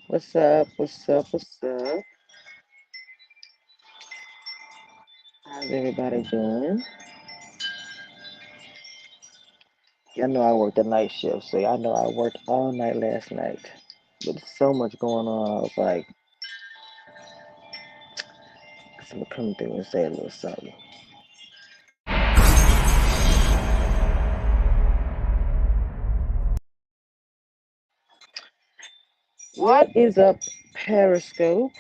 What's up? What's up? What's up? How's everybody doing? Y'all know I worked the night shift, so y'all know I worked all night last night. But there's so much going on. I was like, I'm gonna come through and say a little something. What is up, Periscope?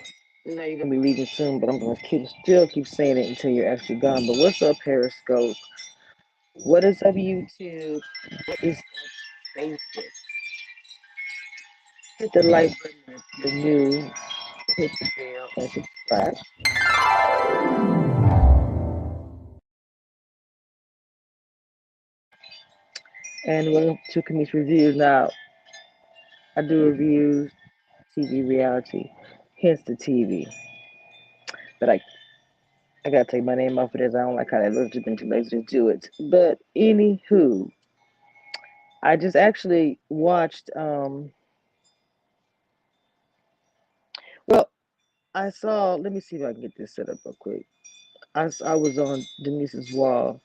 I know you're gonna be leaving soon, but I'm gonna still keep saying it until you're actually gone. But what's up, Periscope? What is up, YouTube? What is up, Facebook? Hit the like button if you're new. Hit the bell and subscribe. And welcome to Comedians Reviews. Now, I do reviews, TV reality, hence the TV. But I gotta take my name off of this. I don't like how that looks. Just been too lazy to do it. But anywho, I just actually watched. Well, I saw. Let me see if I can get this set up real quick. I was on Denise's wall,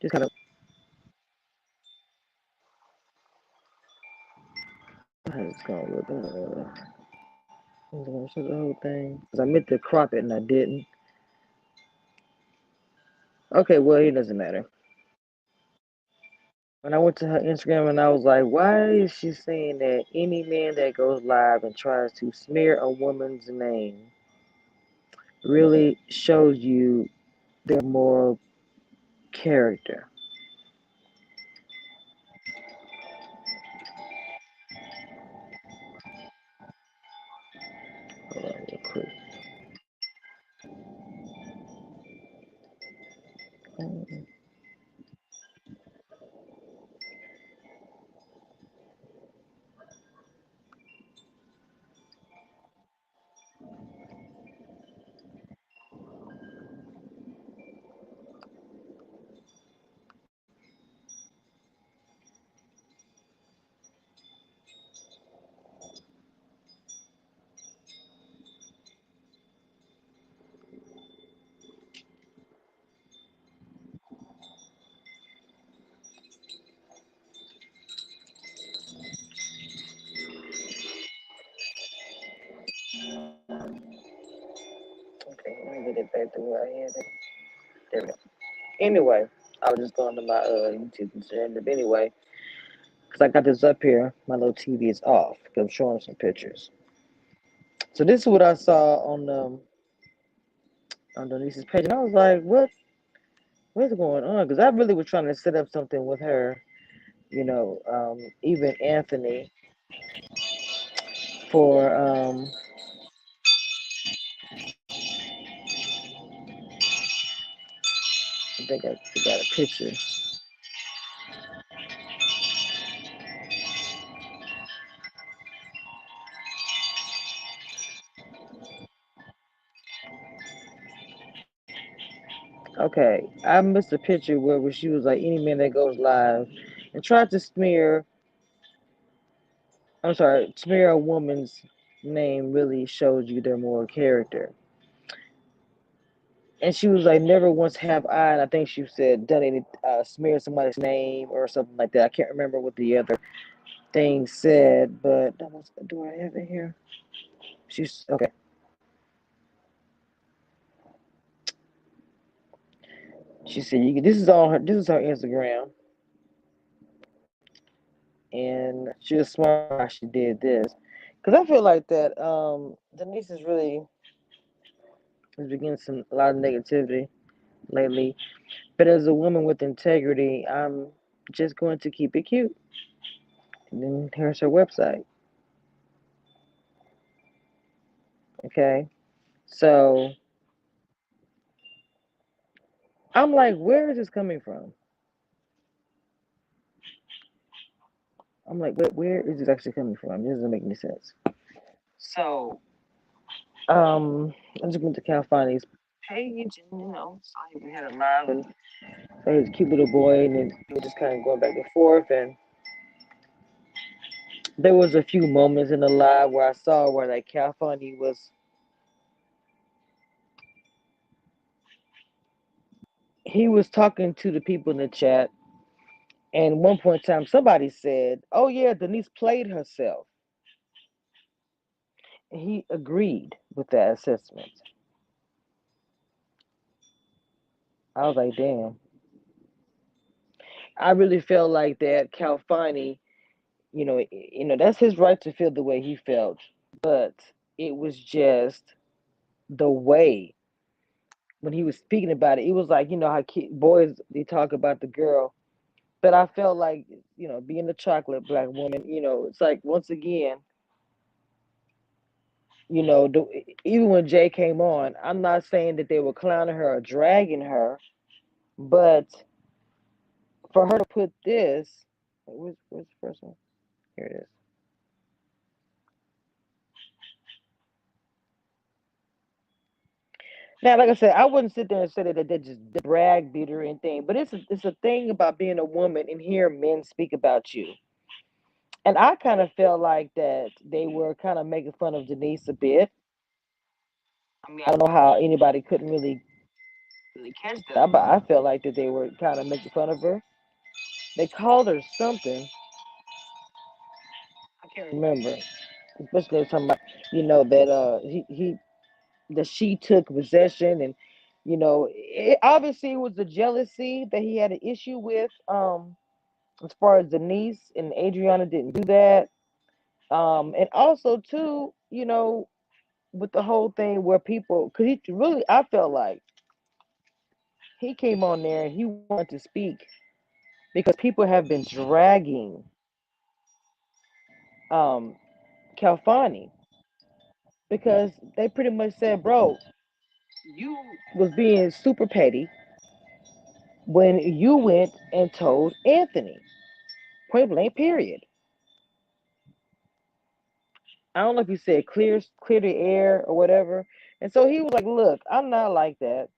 just kind of. It's gonna look. I'm gonna show the whole thing because I meant to crop it and I didn't. Okay, well, it doesn't matter. When I went to her Instagram and I was like, why is she saying that any man that goes live and tries to smear a woman's name really shows you their moral character? Hold on real quick. Okay, let me get it back to where I had it. There we go. Anyway, I was just going to my YouTube and saying, but anyway, because I got this up here, my little TV is off because I'm showing some pictures. So this is what I saw on Denise's page, and I was like, what's going on? Because I really was trying to set up something with her, even Anthony for I think I got a picture. Okay, I missed a picture where she was like any man that goes live and tried to smear a woman's name really shows you their moral character. And she was like, never once have I, and I think she said done any smear somebody's name or something like that. I can't remember what the other thing said, but do I have it here? She's okay. She said, "This is all her. This is her Instagram, and she was smart how she did this, because I feel like that Denise is beginning a lot of negativity lately. But as a woman with integrity, I'm just going to keep it cute. And then here's her website. Okay, so I'm like, where is this coming from? I'm like, where is this actually coming from? This doesn't make any sense. So I just went to Calfani's page, and saw he had a live and saw his cute little boy, and then we were just kind of going back and forth, and There was a few moments in the live where I saw where like Calfani was he was talking to the people in the chat, and one point in time somebody said, "Oh yeah, Denise played herself." And he agreed with that assessment. I was like, "Damn." I really felt like that Calfani, that's his right to feel the way he felt, but it was just the way when he was speaking about it. It was like how boys they talk about the girl, but I felt like being a chocolate black woman. It's like once again, even when Jay came on, I'm not saying that they were clowning her or dragging her, but for her to put this, where's the first one? Here it is. Now, like I said, I wouldn't sit there and say that they just brag beat or anything, but it's a thing about being a woman and hearing men speak about you. And I kind of felt like that they were kind of making fun of Denise a bit. I mean, I don't know how anybody couldn't really catch that, but I felt like that they were kind of making fun of her. They called her something. I can't remember. Especially they were talking about, that that she took possession, and obviously it was the jealousy that he had an issue with. As far as Denise and Adriana didn't do that. And also too, with the whole thing where people, because he really, I felt like he came on there and he wanted to speak because people have been dragging um Calfani because they pretty much said, bro, you was being super petty when you went and told Anthony, point blank, period. I don't know if you said clear the air or whatever. And so he was like, look, I'm not like that.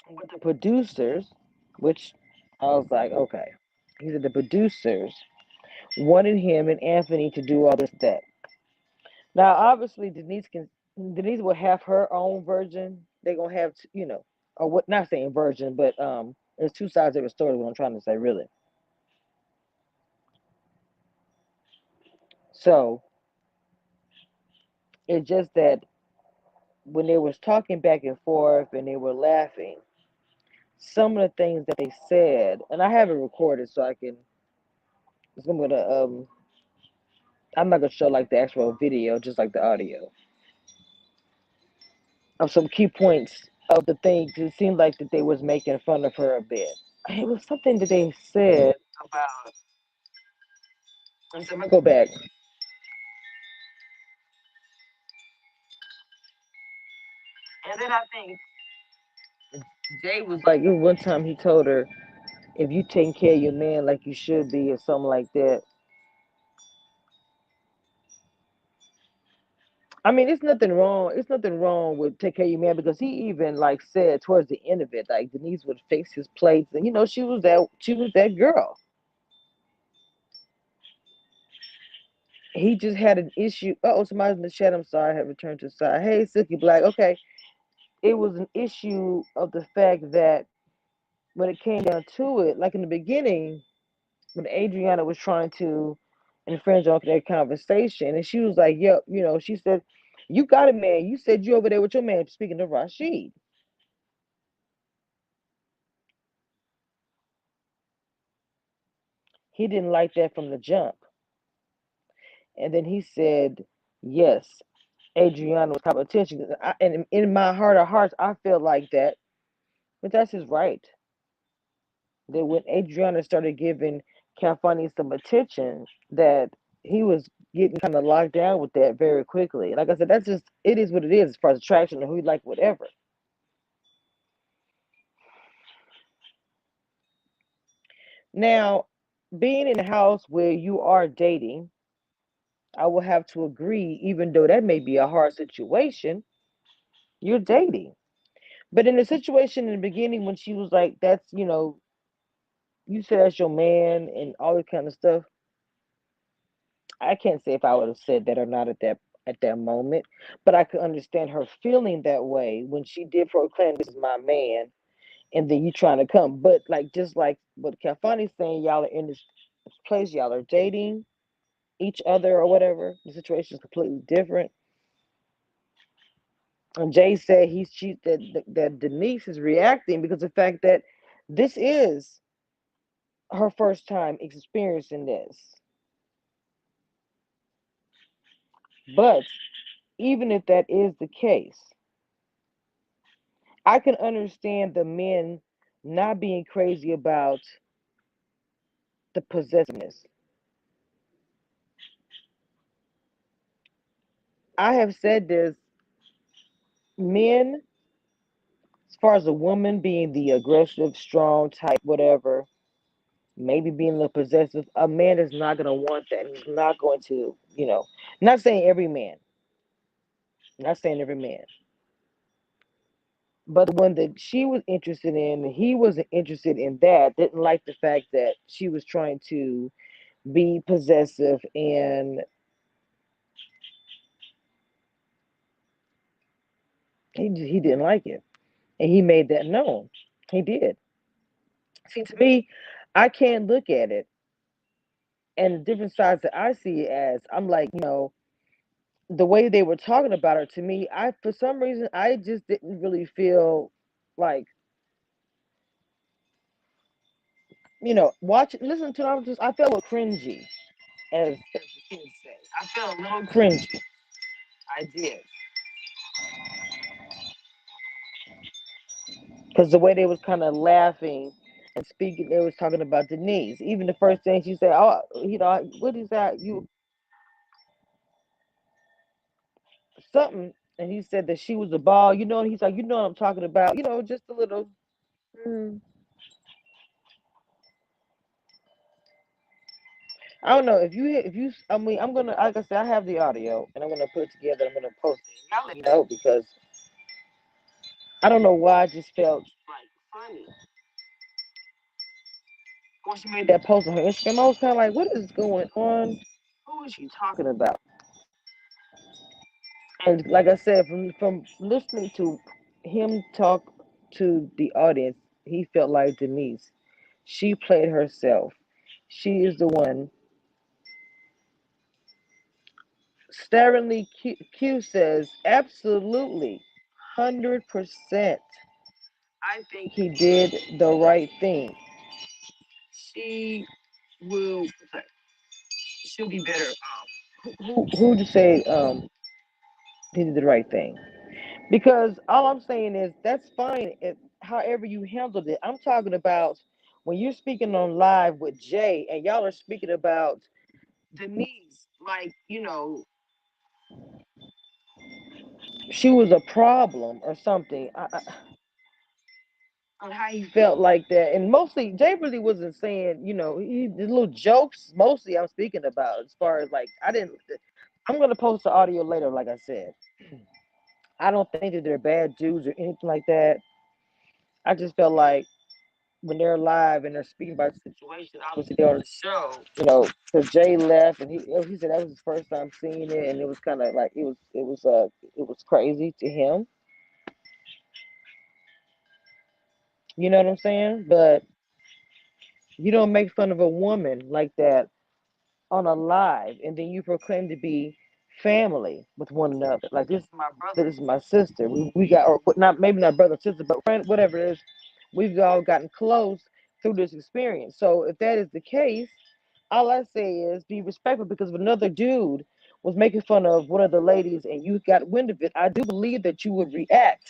With the producers, which I was like, okay. He said the producers wanted him and Anthony to do all this that. Now, obviously, Denise will have her own version. They're gonna have, or what? Not saying version, but there's two sides of the story. What I'm trying to say, really. So it's just that when they was talking back and forth and they were laughing, some of the things that they said, and I have it recorded, so I can. I'm gonna I'm not gonna show like the actual video, just like the audio of some key points of the things. It seemed like that they was making fun of her a bit. It was something that they said about. So I'm gonna go back, and then I think Jay was like, one time he told her, "If you taking care of your man like you should be," or something like that. I mean, it's nothing wrong. It's nothing wrong with take care of your man because he even like said towards the end of it, like Denise would fix his plates, and she was that girl. He just had an issue. Oh, somebody's in the chat. I'm sorry, I have returned to the side. Hey, Silky Black. Okay, it was an issue of the fact that when it came down to it, like in the beginning, when Adriana was trying to infringe on their conversation, and she was like, "Yo," she said, "You got a man. You said you over there with your man." Speaking of Rashid, he didn't like that from the jump, and then he said, "Yes, Adriana was competition." And in my heart of hearts, I feel like that, but that's his right. That when Adriana started giving Calfani some attention, that he was getting kind of locked down with that very quickly. Like I said, that's just it is what it is as far as attraction and who you like, whatever. Now, being in a house where you are dating, I will have to agree, even though that may be a hard situation, you're dating. But in the situation in the beginning when she was like, that's, you said that's your man and all that kind of stuff. I can't say if I would have said that or not at that moment, but I could understand her feeling that way when she did proclaim, "This is my man," and then you trying to come. But like just like what Calfani's saying, y'all are in this place, y'all are dating each other or whatever. The situation is completely different. And Jay said that Denise is reacting because of the fact that this is her first time experiencing this. But even if that is the case, I can understand the men not being crazy about the possessiveness. I have said this, men, as far as a woman being the aggressive, strong type, whatever, maybe being a little possessive, a man is not going to want that. He's not going to, not saying every man, not saying every man, but the one that she was interested in, he wasn't interested in that, didn't like the fact that she was trying to be possessive, and he didn't like it. And he made that known. He did. See, to me, I can't look at it and the different sides that I see it as. I'm like, the way they were talking about her to me, for some reason I just didn't really feel like, watch listen to them. I felt a little cringy, as the kids say. I felt a little cringy. I did. Because the way they was kind of laughing and speaking, they was talking about Denise. Even the first thing she said, "Oh, what is that? You something?" And he said that she was a ball. And he's like, what I'm talking about. Just a little. Mm, I don't know if you. I mean, I'm gonna like I said, I have the audio and I'm gonna put it together. I'm gonna post it. Y'all let me know because I don't know why I just felt like funny when she made that post on her Instagram. I was kind of like, what is going on? Who is she talking about? And like I said, from listening to him talk to the audience, he felt like Denise. She played herself. She is the one. Staringly Q says, absolutely, 100%. I think he did the right thing. She will. She'll be better. Who to say he did the right thing? Because all I'm saying is that's fine. However you handled it, I'm talking about when you're speaking on live with Jay and y'all are speaking about Denise, like she was a problem or something. On how he felt like that, and mostly Jay really wasn't saying, the little jokes. Mostly, I'm speaking about as far as like I didn't. I'm gonna post the audio later, like I said. I don't think that they're bad dudes or anything like that. I just felt like when they're live and they're speaking about the situation, obviously they're on the show, So Jay left, and he said that was his first time seeing it, and it was kind of like it was crazy to him. You know what I'm saying? But you don't make fun of a woman like that on a live, and then you proclaim to be family with one another. Like, this is my brother, this is my sister. We got, or not, maybe not brother sister, but friend, whatever it is. We've all gotten close through this experience. So if that is the case, all I say is be respectful, because if another dude was making fun of one of the ladies and you got wind of it, I do believe that you would react.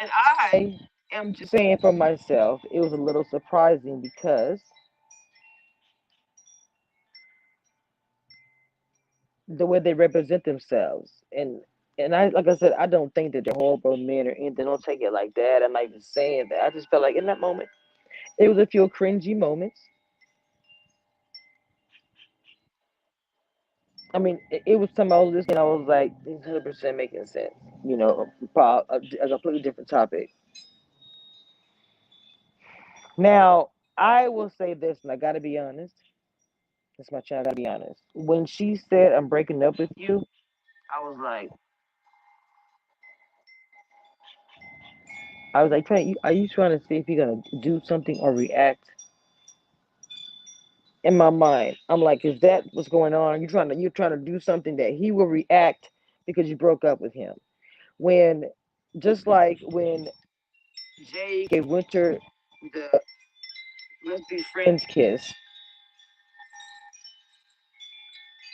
And I am just saying for myself, it was a little surprising because the way they represent themselves. And I, like I said, I don't think that they're horrible men or anything. Don't take it like that. I'm not even saying that. I just felt like in that moment, it was a few cringy moments. I mean, it was something I was listening. I was like, 100% making sense. A completely different topic. Now, I will say this, and I got to be honest. That's my child. I got to be honest. When she said, "I'm breaking up with you," I was like, are you trying to see if you're gonna do something or react? In my mind, I'm like, is that what's going on? You're trying to do something that he will react because you broke up with him. When, just like when Jay gave Winter the "let's be friends" kiss,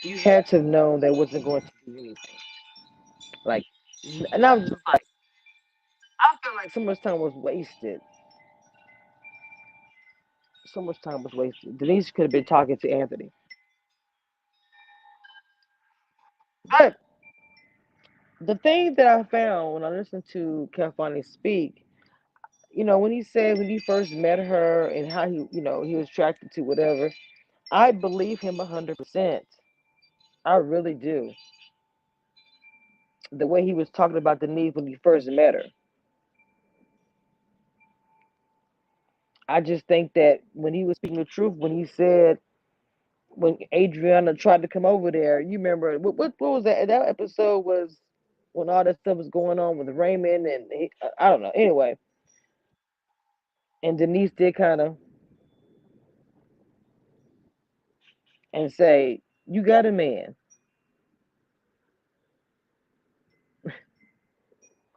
you had to have known that wasn't going to do anything. Like, and I was just like, I feel like so much time was wasted. So much time was wasted. Denise could have been talking to Anthony. But the thing that I found when I listened to Calfani speak, when he said when he first met her and how he was attracted to whatever, I believe him 100%. I really do. The way he was talking about Denise when he first met her, I just think that when he was speaking the truth, when he said when Adriana tried to come over there, you remember what was that? That episode was when all that stuff was going on with Raymond and I don't know. Anyway, and Denise did kind of and say, "You got a man."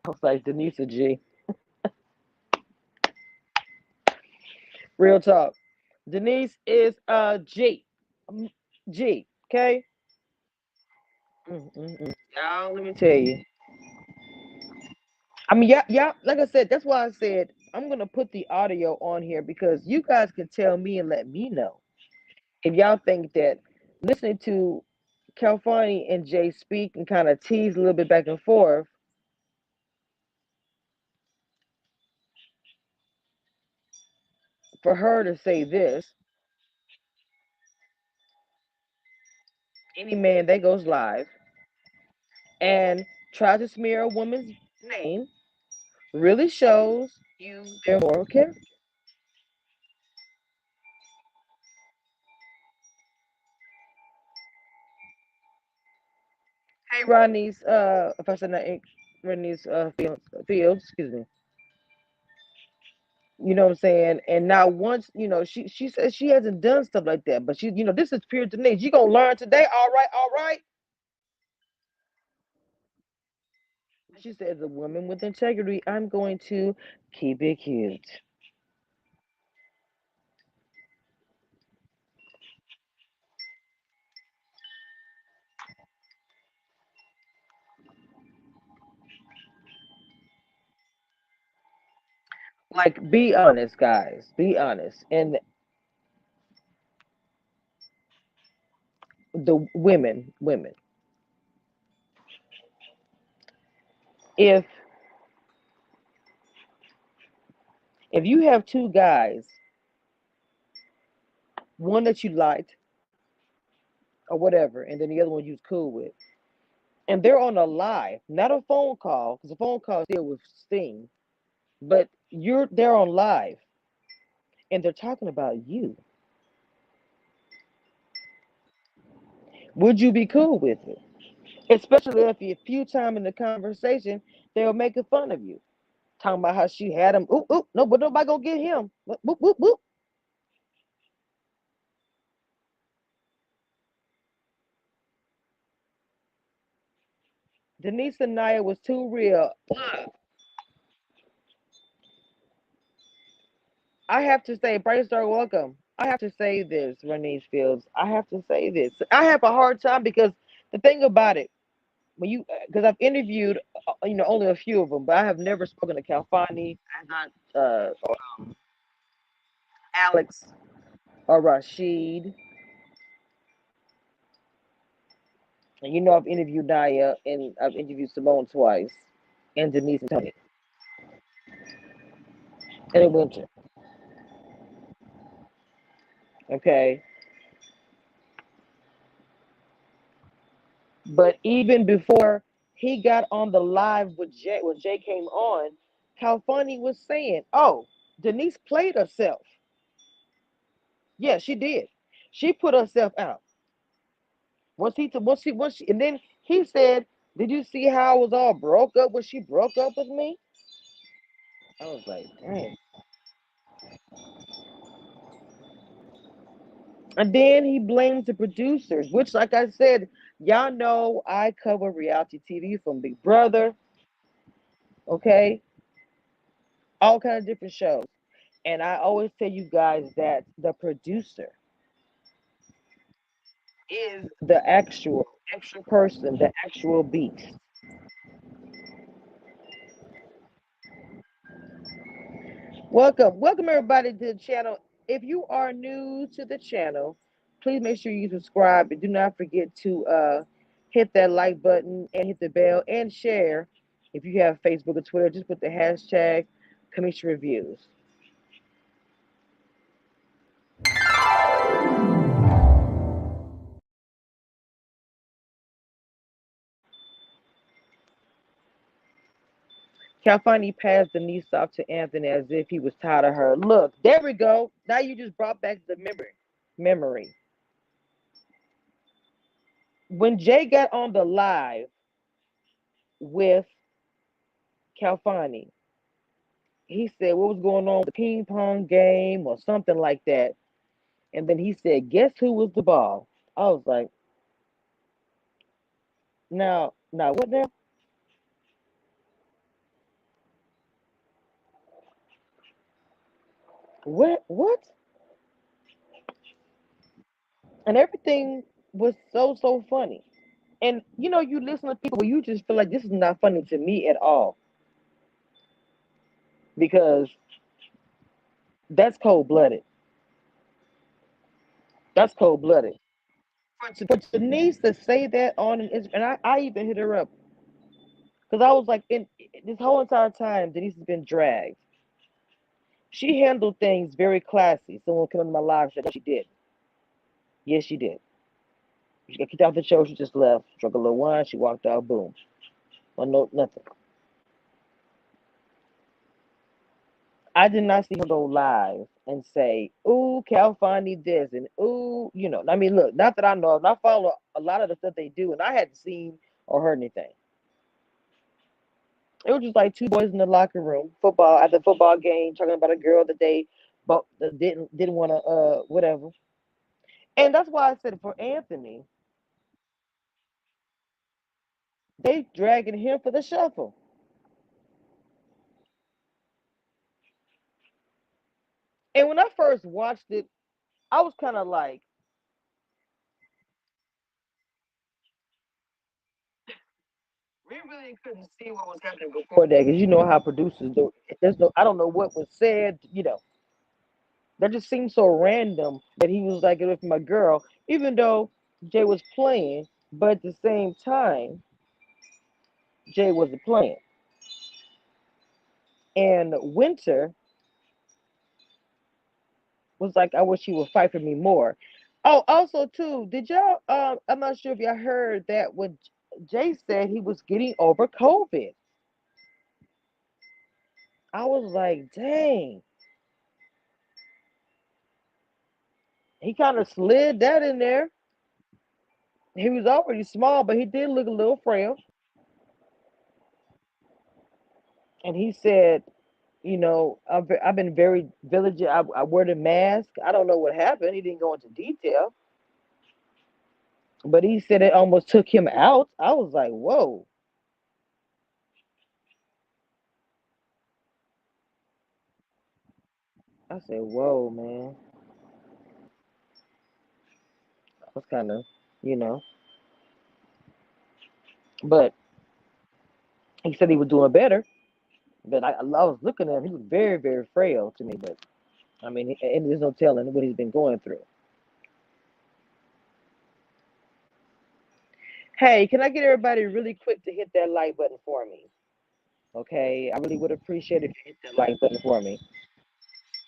I was like, Denise a G. Real talk. Denise is a G. G. Okay. Y'all, let me tell you. I mean, yeah. Like I said, that's why I said I'm gonna put the audio on here because you guys can tell me and let me know if y'all think that listening to Calfani and Jay speak and kind of tease a little bit back and forth for her to say this, any man that goes live and tries to smear a woman's name really shows you their moral character. Hey, Rodney's, if I said that, Rodney's Fields, excuse me. You know what I'm saying? And now once, she says she hasn't done stuff like that, but this is pure Denise. You gonna learn today? All right, all right. She says, a woman with integrity, I'm going to keep it cute. Like, be honest, guys. Be honest. And the women, if you have two guys, one that you liked or whatever, and then the other one you was cool with, and they're on a live, not a phone call, because a phone call is still with Sting, but they're on live, and they're talking about you. Would you be cool with it? Especially if you a few times in the conversation they're making fun of you, talking about how she had him. Oop, oop, no, but nobody gonna get him. Boop, boop, boop. Denise and Naya was too real. Look, I have to say, Brightstar, welcome. I have to say this, Renee Fields. I have to say this. I have a hard time because the thing about it, because I've interviewed, only a few of them, but I have never spoken to Calfani, not or, Alex or Rashid, and I've interviewed Naya and I've interviewed Simone twice, and Denise and Tony, and in Winter. Okay, but even before he got on the live with Jay, when Jay came on, Calfani was saying, "Oh, Denise played herself." Yeah, she did. She put herself out. And then he said, "Did you see how I was all broke up when she broke up with me?" I was like, "Dang." And then he blames the producers, which, like I said, y'all know I cover reality TV from Big Brother, okay, all kind of different shows, and I always tell you guys that the producer is the actual person, the actual beast. Welcome everybody to the channel. If you are new to the channel, please make sure you subscribe and do not forget to hit that like button and hit the bell and share. If you have Facebook or Twitter, just put the hashtag Commission Reviews. Calfani passed Denise off to Anthony as if he was tired of her. Look, there we go. Now you just brought back the memory. When Jay got on the live with Calfani, he said what was going on with the ping pong game or something like that. And then he said, "Guess who was the ball?" I was like, now what now? What? And everything was so funny. And you listen to people, you just feel like this is not funny to me at all because that's cold blooded. That's cold blooded. For Denise to say that on an Instagram, and I even hit her up because I was like, in this whole entire time, Denise has been dragged. She handled things very classy. Someone came into my live and said, "No, she did." Yes, she did. She got kicked out the show. She just left, drank a little wine. She walked out. Boom. Well, no, nothing. I did not see her go live and say, "Ooh, Cal Fani this," and "Ooh, you know." I mean, look, not that I know of. I follow a lot of the stuff they do, and I hadn't seen or heard anything. It was just like two boys in the locker room, football at the football game, talking about a girl that they but didn't want to whatever. And that's why I said for Anthony, they dragging him for the shuffle. And when I first watched it, I was kind of like, we really couldn't see what was happening before that because you know how producers do. There's no, I don't know what was said. That just seemed so random that he was like, "It was my girl," even though Jay was playing, but at the same time, Jay wasn't playing. And Winter was like, "I wish he would fight for me more." Oh, also too, did y'all? I'm not sure if y'all heard that when Jay said he was getting over COVID. I was like, dang, he kind of slid that in there. He was already small, but he did look a little frail. And he said, I've been very vigilant. I wear the mask. I don't know what happened. He didn't go into detail, but he said it almost took him out. I was like, whoa. I said, whoa, man. I was kind of, you know, but he said he was doing better. But I was looking at him. He was very, very frail to me. But I mean, and there's no telling what he's been going through. Hey, can I get everybody really quick to hit that like button for me? Okay, I really would appreciate if you hit that like button for me.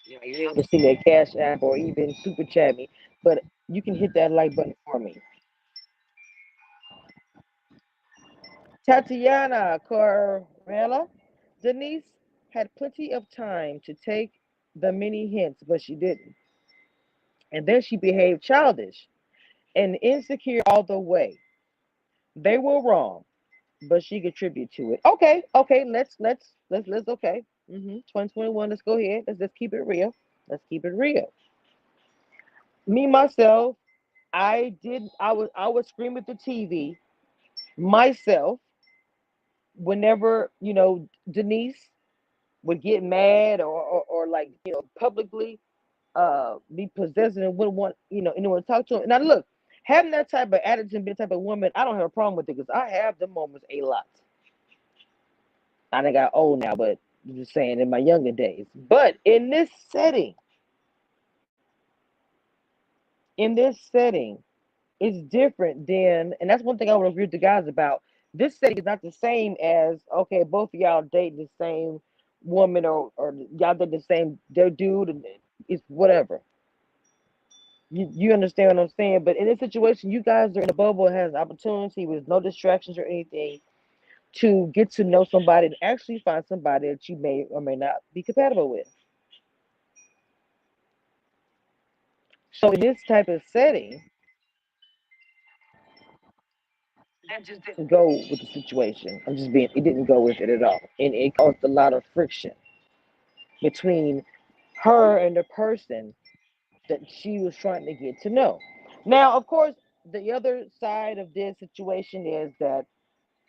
You're able to see that Cash App or even Super Chat me, but you can hit that like button for me. Tatiana Corella, Denise had plenty of time to take the many hints, but she didn't. And then she behaved childish and insecure all the way. They were wrong, but she contributed to it. Okay, okay, let's okay. 2021, let's go ahead. Let's just keep it real. Let's keep it real. Me myself, I would scream at the TV myself whenever, Denise would get mad or like, publicly be possessive and wouldn't want, anyone to talk to him. Now look, having that type of attitude and being the type of woman, I don't have a problem with it because I have the moments a lot. I done got old now, but I'm just saying in my younger days. But in this setting, it's different than, and that's one thing I want to agree with the guys about. This setting is not the same as, okay, both of y'all date the same woman, or y'all date the same their dude, and it's whatever. You understand what I'm saying? But in this situation, you guys are in a bubble and has an opportunity with no distractions or anything to get to know somebody and actually find somebody that you may or may not be compatible with. So in this type of setting, that just didn't go with the situation. It didn't go with it at all. And it caused a lot of friction between her and the person that she was trying to get to know. Now, of course, the other side of this situation is that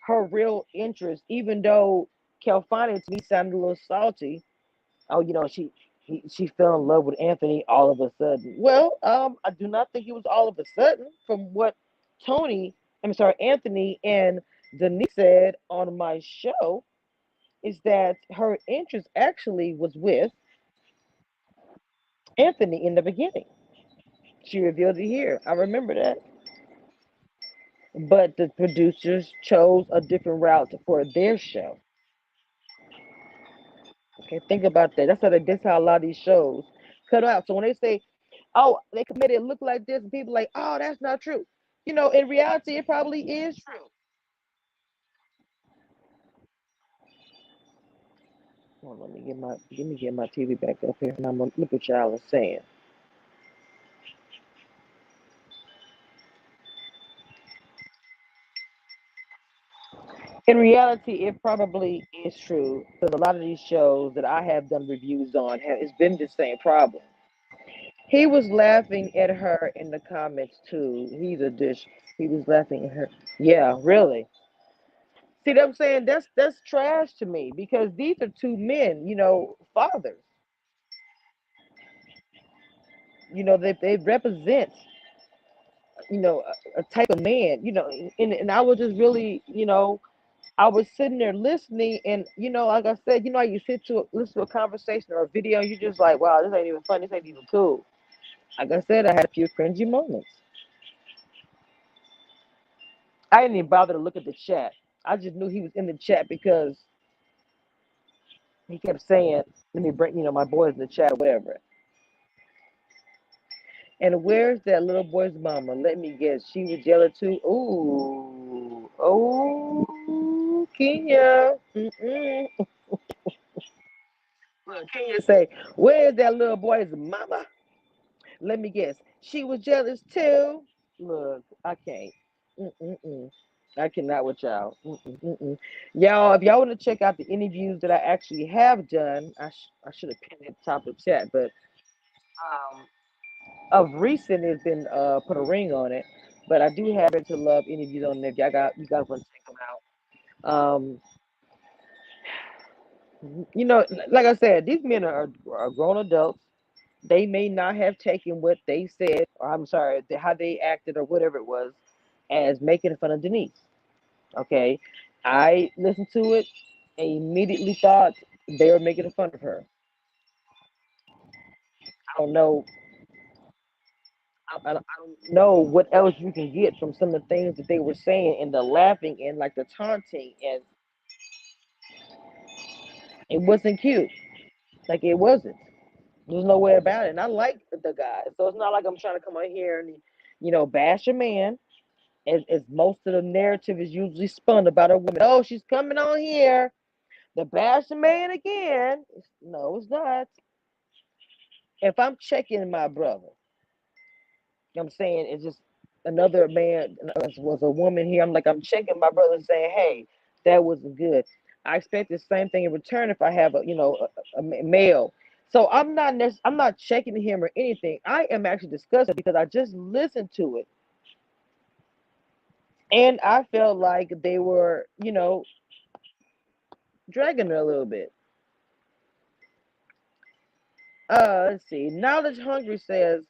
her real interest, even though Calfani to me sounded a little salty. Oh, she fell in love with Anthony all of a sudden. Well, I do not think it was all of a sudden. From what Anthony and Denise said on my show, is that her interest actually was with Anthony in the beginning. She revealed it here. I remember that. But the producers chose a different route for their show. Okay, think about that. That's how a lot of these shows cut out. So when they say, "Oh, they could make it look like this," and people are like, "Oh, that's not true," in reality, it probably is true. Hold on, let me get my TV back up here, and I'm gonna look what y'all are saying. In reality, it probably is true because a lot of these shows that I have done reviews on it's been the same problem. He was laughing at her in the comments too. He's a dish. He was laughing at her. Yeah, really. See what I'm saying? That's trash to me because these are two men, fathers. They represent, a type of man, and I was just really, I was sitting there listening, and like I said, how you listen to a conversation or a video, and you're just like, wow, this ain't even fun, this ain't even cool. Like I said, I had a few cringy moments. I didn't even bother to look at the chat. I just knew he was in the chat because he kept saying, "Let me bring, my boys in the chat, or whatever." And where's that little boy's mama? Let me guess. She was yelling too. Ooh, oh, Kenya. Look, Kenya say, "Where's that little boy's mama?" Let me guess. She was jealous too. Look, I can't. Mm-mm-mm. I cannot with y'all. Mm-mm-mm. Y'all, if y'all want to check out the interviews that I actually have done, I should have pinned it at the top of the chat, but um, of recent, it's been put a ring on it. But I do have it to love interviews on there. You guys want to check them out. Like I said, these men are grown adults. They may not have taken what they said, or I'm sorry, how they acted, or whatever it was, as making fun of Denise. Okay, I listened to it and immediately thought they were making fun of her. I don't know. I don't know what else you can get from some of the things that they were saying and the laughing and like the taunting, and it wasn't cute. Like it wasn't. There's no way about it. And I like the guy, so it's not like I'm trying to come on here and bash a man. As most of the narrative is usually spun about a woman. Oh, she's coming on here, the bash a man again. No, it's not. If I'm checking my brother, I'm saying it's just another man was a woman here. I'm like, I'm checking my brother saying, hey, that wasn't good. I expect the same thing in return if I have a male. So I'm not checking him or anything. I am actually discussing because I just listened to it and I felt like they were, dragging it a little bit. Let's see. Knowledge Hungry says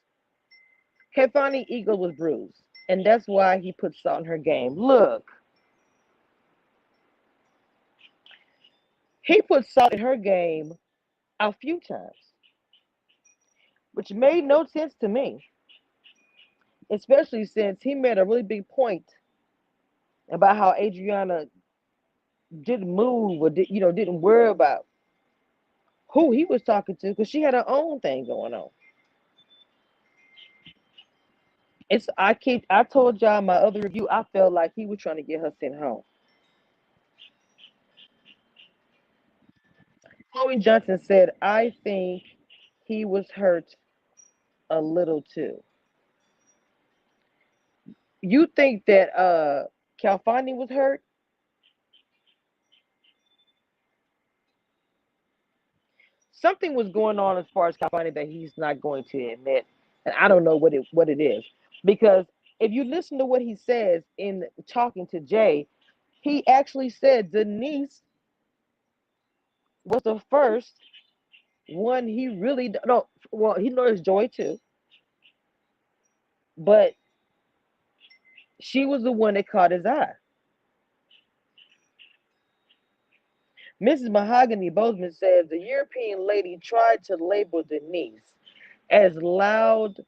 Kefani ego was bruised, and that's why he put salt in her game. Look, he put salt in her game a few times, which made no sense to me, especially since he made a really big point about how Adriana didn't move or didn't worry about who he was talking to because she had her own thing going on. I told y'all in my other review I felt like he was trying to get her sent home. Chloe Johnson said, I think he was hurt a little too. You think that Calfani was hurt? Something was going on as far as Calfani that he's not going to admit, and I don't know what it is because if you listen to what he says in talking to Jay, he actually said Denise was the first one he really no. Well, he knows Joy too, but she was the one that caught his eye. Mrs. Mahogany Bozeman says the European lady tried to label Denise as loud,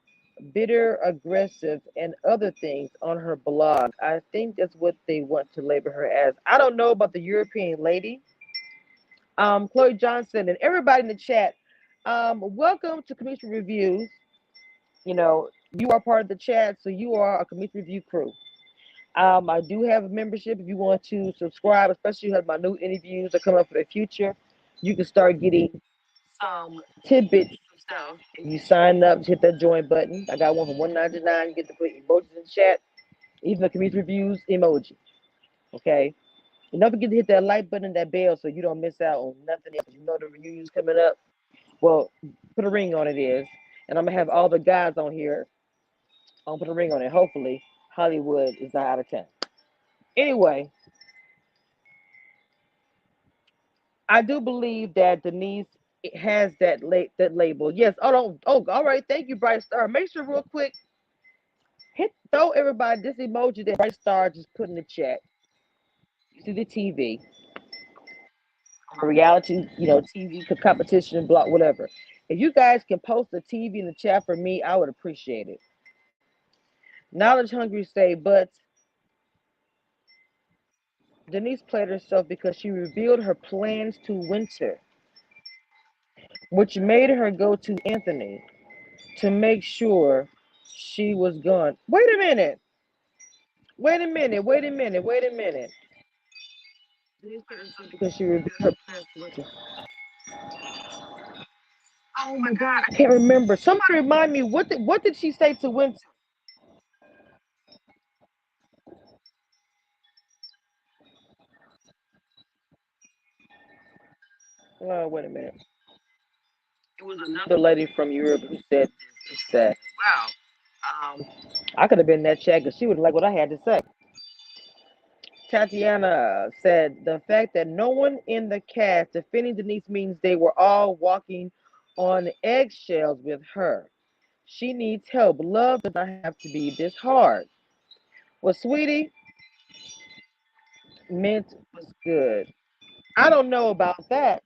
bitter, aggressive, and other things on her blog. I think that's what they want to label her as. I don't know about the European lady. Chloe Johnson and everybody in the chat. Welcome to Commission Reviews. You are part of the chat, so you are a Commission Review crew. I do have a membership if you want to subscribe, especially as my new interviews are coming up for the future. You can start getting some tidbits of stuff. If you sign up, hit that join button. I got one for $1.99. You get to put emojis in the chat, even the community reviews emoji. Okay? And don't forget to hit that like button and that bell so you don't miss out on nothing else. You know the reviews coming up. Well, put a ring on it is. And I'm gonna have all the guys on here. I'll put a ring on it. Hopefully, Hollywood is not out of town. Anyway, I do believe that Denise has that label. Yes. Oh, don't. Oh, all right. Thank you, Bright Star. Make sure real quick throw everybody this emoji that Bright Star just put in the chat. You see the TV, reality, TV competition, block, whatever. If you guys can post the TV in the chat for me, I would appreciate it. Knowledge Hungry say, but Denise played herself because she revealed her plans to Winter, which made her go to Anthony to make sure she was gone. Wait a minute. Wait a minute. Wait a minute. Wait a minute. Denise played herself because she revealed her plans to Winter. Oh my God, I can't remember. Somebody remind me what did she say to Winter? Wait a minute. It was another lady from Europe who said, wow, I could have been in that chat because she would like what I had to say. Tatiana said the fact that no one in the cast defending Denise means they were all walking on eggshells with her. She needs help. Love does not have to be this hard. Well, sweetie, mint was good. I don't know about that.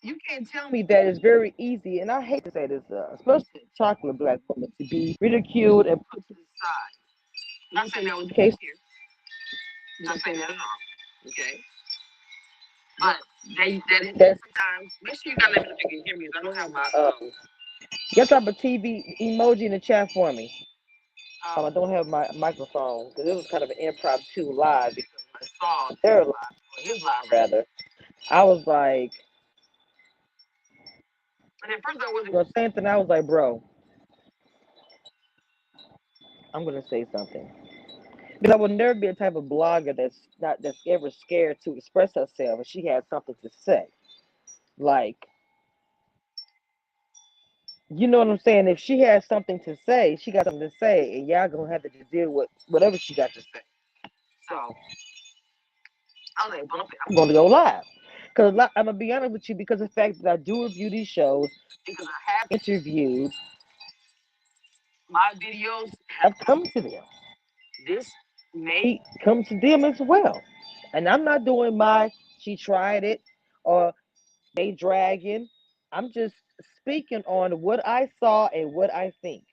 You can't tell me that it's very easy, and I hate to say this, especially a chocolate black woman, to be ridiculed and put to the side. I'm not saying that was the case here. I'm not saying that at all. Okay. But that sometimes, make sure you gotta let me know if you can hear me. I don't have my you have to have a TV emoji in the chat for me. I don't have my microphone because it was kind of an impromptu live because I saw their live, or his live rather. I was like, and at first I wasn't gonna say anything. I was like, bro, I'm gonna say something because I would never be a type of blogger that's ever scared to express herself if she has something to say. Like, you know what I'm saying? If she has something to say, she got something to say, and y'all gonna have to just deal with whatever she got to say. So I'm gonna go live. Because I'm gonna be honest with you, because of the fact that I do review these shows, because I have interviewed, my videos have come to them. This may come to them as well. And I'm not doing my she tried it or they dragging. I'm just speaking on what I saw and what I think.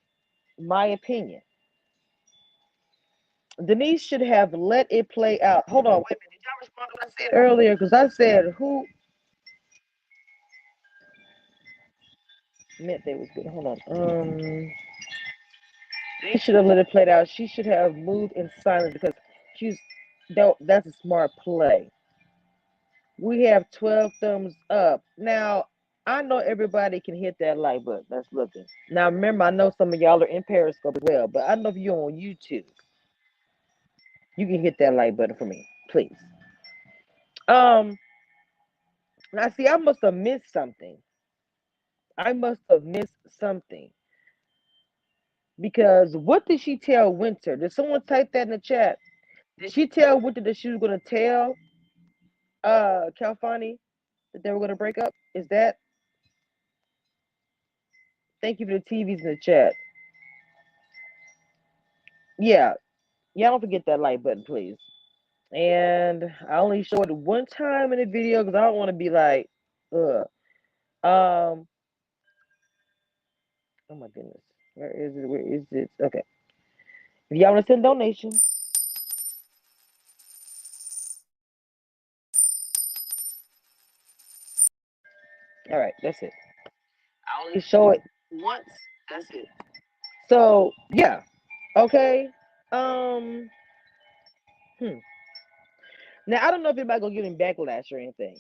My opinion. Denise should have let it play out. Hold on, wait a minute. Did y'all respond to what I said earlier? Because I said who meant they was good. Hold on. They should have let it play out. She should have moved in silence because she's that's a smart play. We have 12 thumbs up. Now, I know everybody can hit that like button. That's looking. Now, remember, I know some of y'all are in Periscope as well, but I know if you're on YouTube, you can hit that like button for me, please. Um, Now see, I must have missed something. I must have missed something because what did she tell Winter? Did someone type that in the chat? Did she tell Winter that she was going to tell Calfani that they were going to break up? Is that? Thank you for the TVs in the chat. Yeah, yeah. Don't forget that like button, please. And I only show it one time in the video because I don't want to be like, ugh. Um. Oh my goodness. Where is it? Where is it? Okay. If y'all want to send donation, all right. That's it. I only show it once. That's it. So yeah. Okay. Um. Hmm. Now I don't know if anybody gonna give him backlash or anything,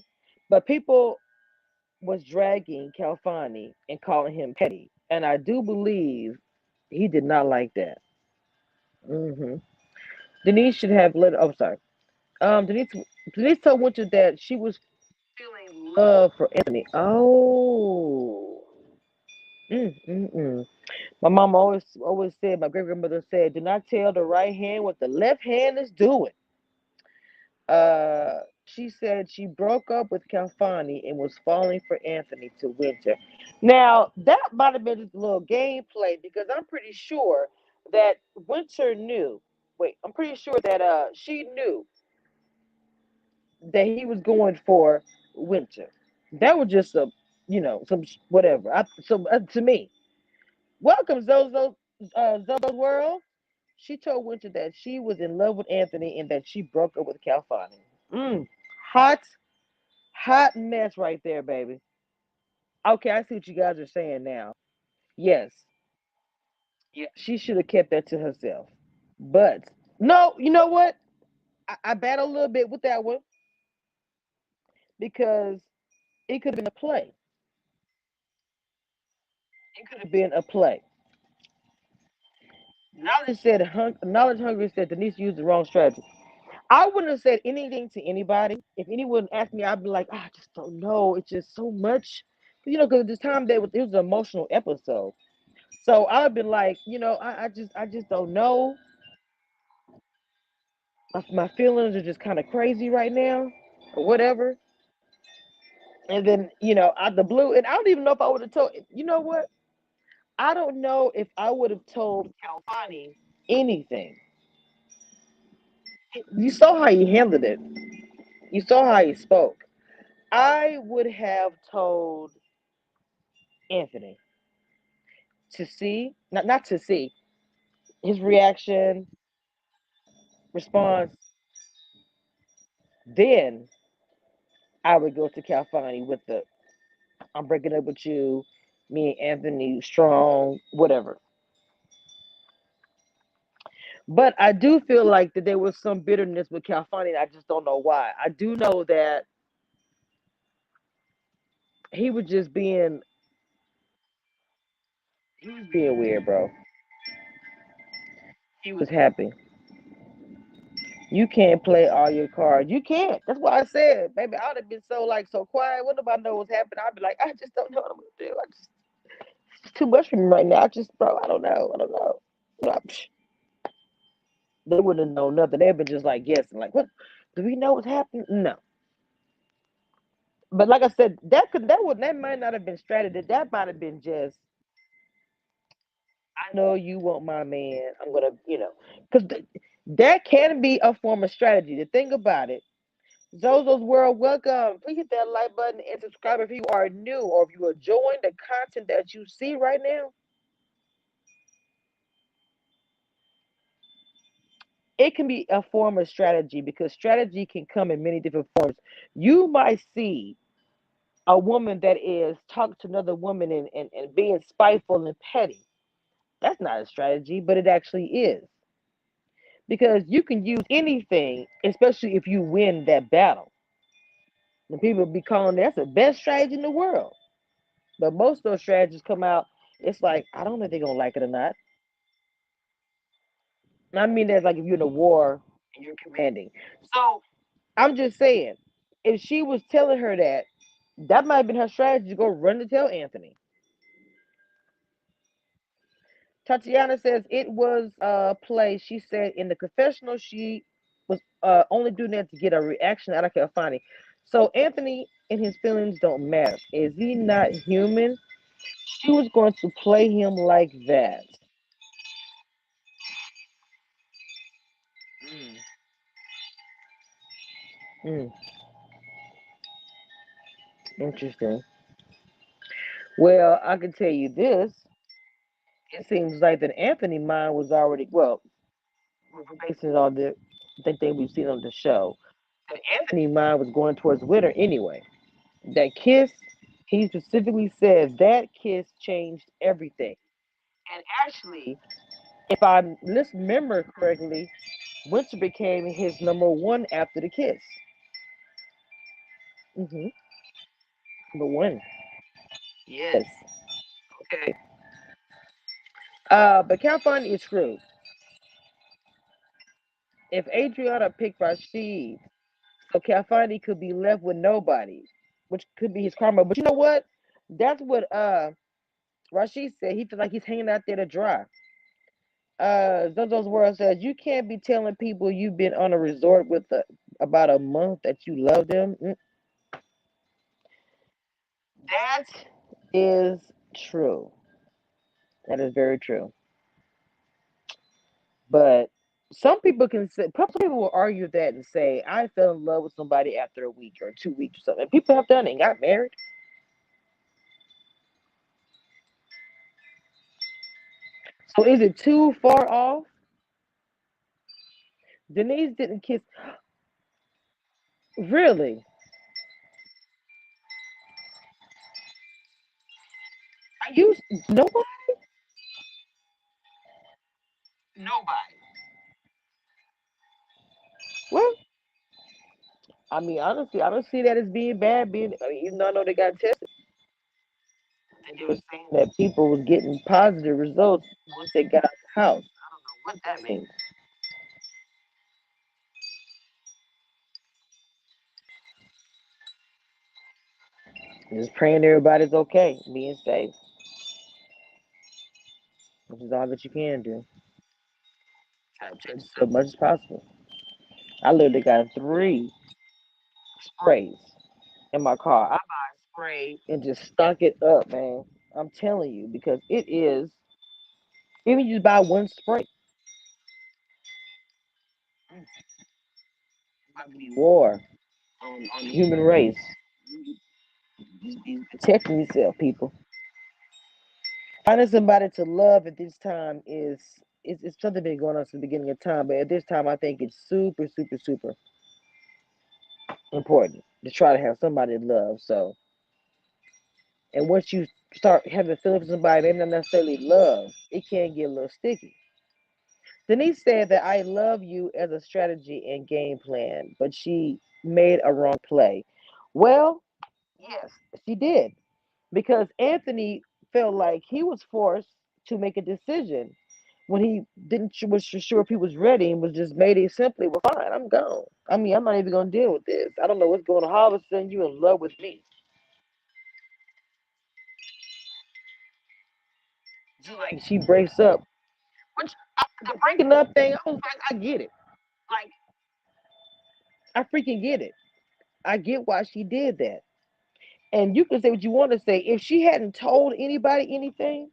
but people was dragging Calfani and calling him petty, and I do believe he did not like that. Hmm Denise should have let. Oh, sorry. Denise told Winter that she was feeling love for Anthony. Oh. Mm. My mom always said. My great grandmother said, "Do not tell the right hand what the left hand is doing." She said she broke up with Calfani and was falling for Anthony to Winter. Now that might have been just a little gameplay because I'm pretty sure that Winter knew. Wait, I'm pretty sure that she knew that he was going for Winter. That was just a, some whatever. So to me, welcome Zozo, Zozo's world. She told Winter that she was in love with Anthony and that she broke up with Calfani. Hot, hot mess right there, baby. Okay, I see what you guys are saying now. Yes, yeah, she should have kept that to herself. But no, you know what? I battle a little bit with that one because it could have been a play. It could have been a play. Knowledge hungry said Denise used the wrong strategy. I wouldn't have said anything to anybody. If anyone asked me, I'd be like, I just don't know. It's just so much. Because at this time it was an emotional episode. So I've been like, I just don't know. My feelings are just kind of crazy right now, or whatever. And then, out the blue, and I don't even know if I would have told. You know what? I don't know if I would have told Calvani anything. You saw how he handled it. You saw how he spoke. I would have told Anthony to see, not to see his reaction, response. Then I would go to Calfani with the I'm breaking up with you, me and Anthony strong, whatever. But I do feel like that there was some bitterness with Calfani. I just don't know why. I do know that he was just being he was being weird, bro. she was happy. You can't play all your cards. You can't. That's why I said, baby, I would have been so like so quiet. What nobody know what's happening? I'd be like, I just don't know what I'm gonna do. It's too much for me right now. I just, bro, I don't know. I don't know. Like, they wouldn't have known nothing. They'd been just like guessing. Like, what? Do we know what's happening? No. But like I said, that might not have been strategy. That might have been just, I know you want my man. I'm gonna, because that can be a form of strategy. The thing about it, Zozo's World, welcome. Please hit that like button and subscribe if you are new or if you are enjoying the content that you see right now. It can be a form of strategy because strategy can come in many different forms. You might see a woman that is talking to another woman and being spiteful and petty. That's not a strategy, but it actually is. Because you can use anything, especially if you win that battle. And people be calling that's the best strategy in the world. But most of those strategies come out, it's like, I don't know if they're gonna like it or not. I mean that's like if you're in a war and you're commanding. So I'm just saying, if she was telling her that, that might have been her strategy to go run to tell Anthony. Tatiana says it was a play. She said in the confessional she was only doing that to get a reaction out of Calfani. So Anthony and his feelings don't matter. Is he not human? She was going to play him like that. Mm. Mm, interesting. Well, I can tell you this. It seems like that Anthony mind was already well, based on the thing we've seen on the show. That Anthony mind was going towards winter anyway. That kiss, he specifically said that kiss changed everything. And actually, if I remember correctly, Winter became his number one after the kiss. Mm-hmm. Number one. Yes. Okay. But Calphan is screwed. If Adriana picked Rashid, so Calfani could be left with nobody, which could be his karma. But you know what? That's what Rashid said. He feels like he's hanging out there to dry. Zozo's World says you can't be telling people you've been on a resort with about a month that you love them. That is true. That is very true. But some people can say, some people will argue that and say, I fell in love with somebody after a week or 2 weeks or something. And people have done it and got married. So is it too far off? Denise didn't kiss. Really? Are you nobody? Nobody. Well, I mean, honestly, I don't see that as being bad. Even though I know they got tested, and they were saying that people were getting positive results once they got out the house. I don't know what that means. Just praying everybody's okay, being safe, which is all that you can do. Try to change as much as possible. I literally got three sprays in my car. I buy a spray and just stock it up, man. I'm telling you, because it is. Even you just buy one spray, it's about to be war on the human race. Just be protecting yourself, people. Finding somebody to love at this time is it's something been going on since the beginning of time, but at this time I think it's super, super, super important to try to have somebody to love. So, and once you start having feelings for somebody, they not necessarily love. It can get a little sticky. Denise said that I love you as a strategy and game plan, but she made a wrong play. Well, yes, she did. Because Anthony felt like he was forced to make a decision when he didn't was sure if he was ready and was just made it simply, well, fine, I'm gone. I mean, I'm not even gonna deal with this. I don't know what's going on. All of a sudden, you in love with me. Like she breaks up, which the breaking up thing, I was like, I get it. Like I freaking get it. I get why she did that. And you can say what you want to say. If she hadn't told anybody anything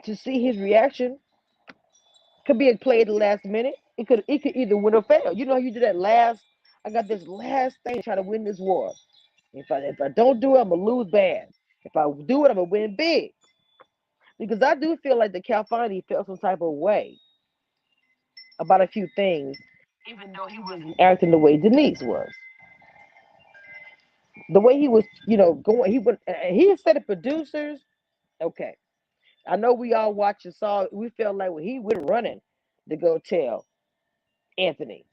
to see his reaction, could be a play at the last minute. It could either win or fail. You know, you do that last. I got this last thing to try to win this war. If I don't do it, I'm gonna lose bad. If I do it, I'm gonna win big. Because I do feel like the Calfani felt some type of way about a few things, even though he wasn't acting the way Denise was. The way he was, going. He said the producers. Okay, I know we all watched and saw. We felt like when he went running to go tell Anthony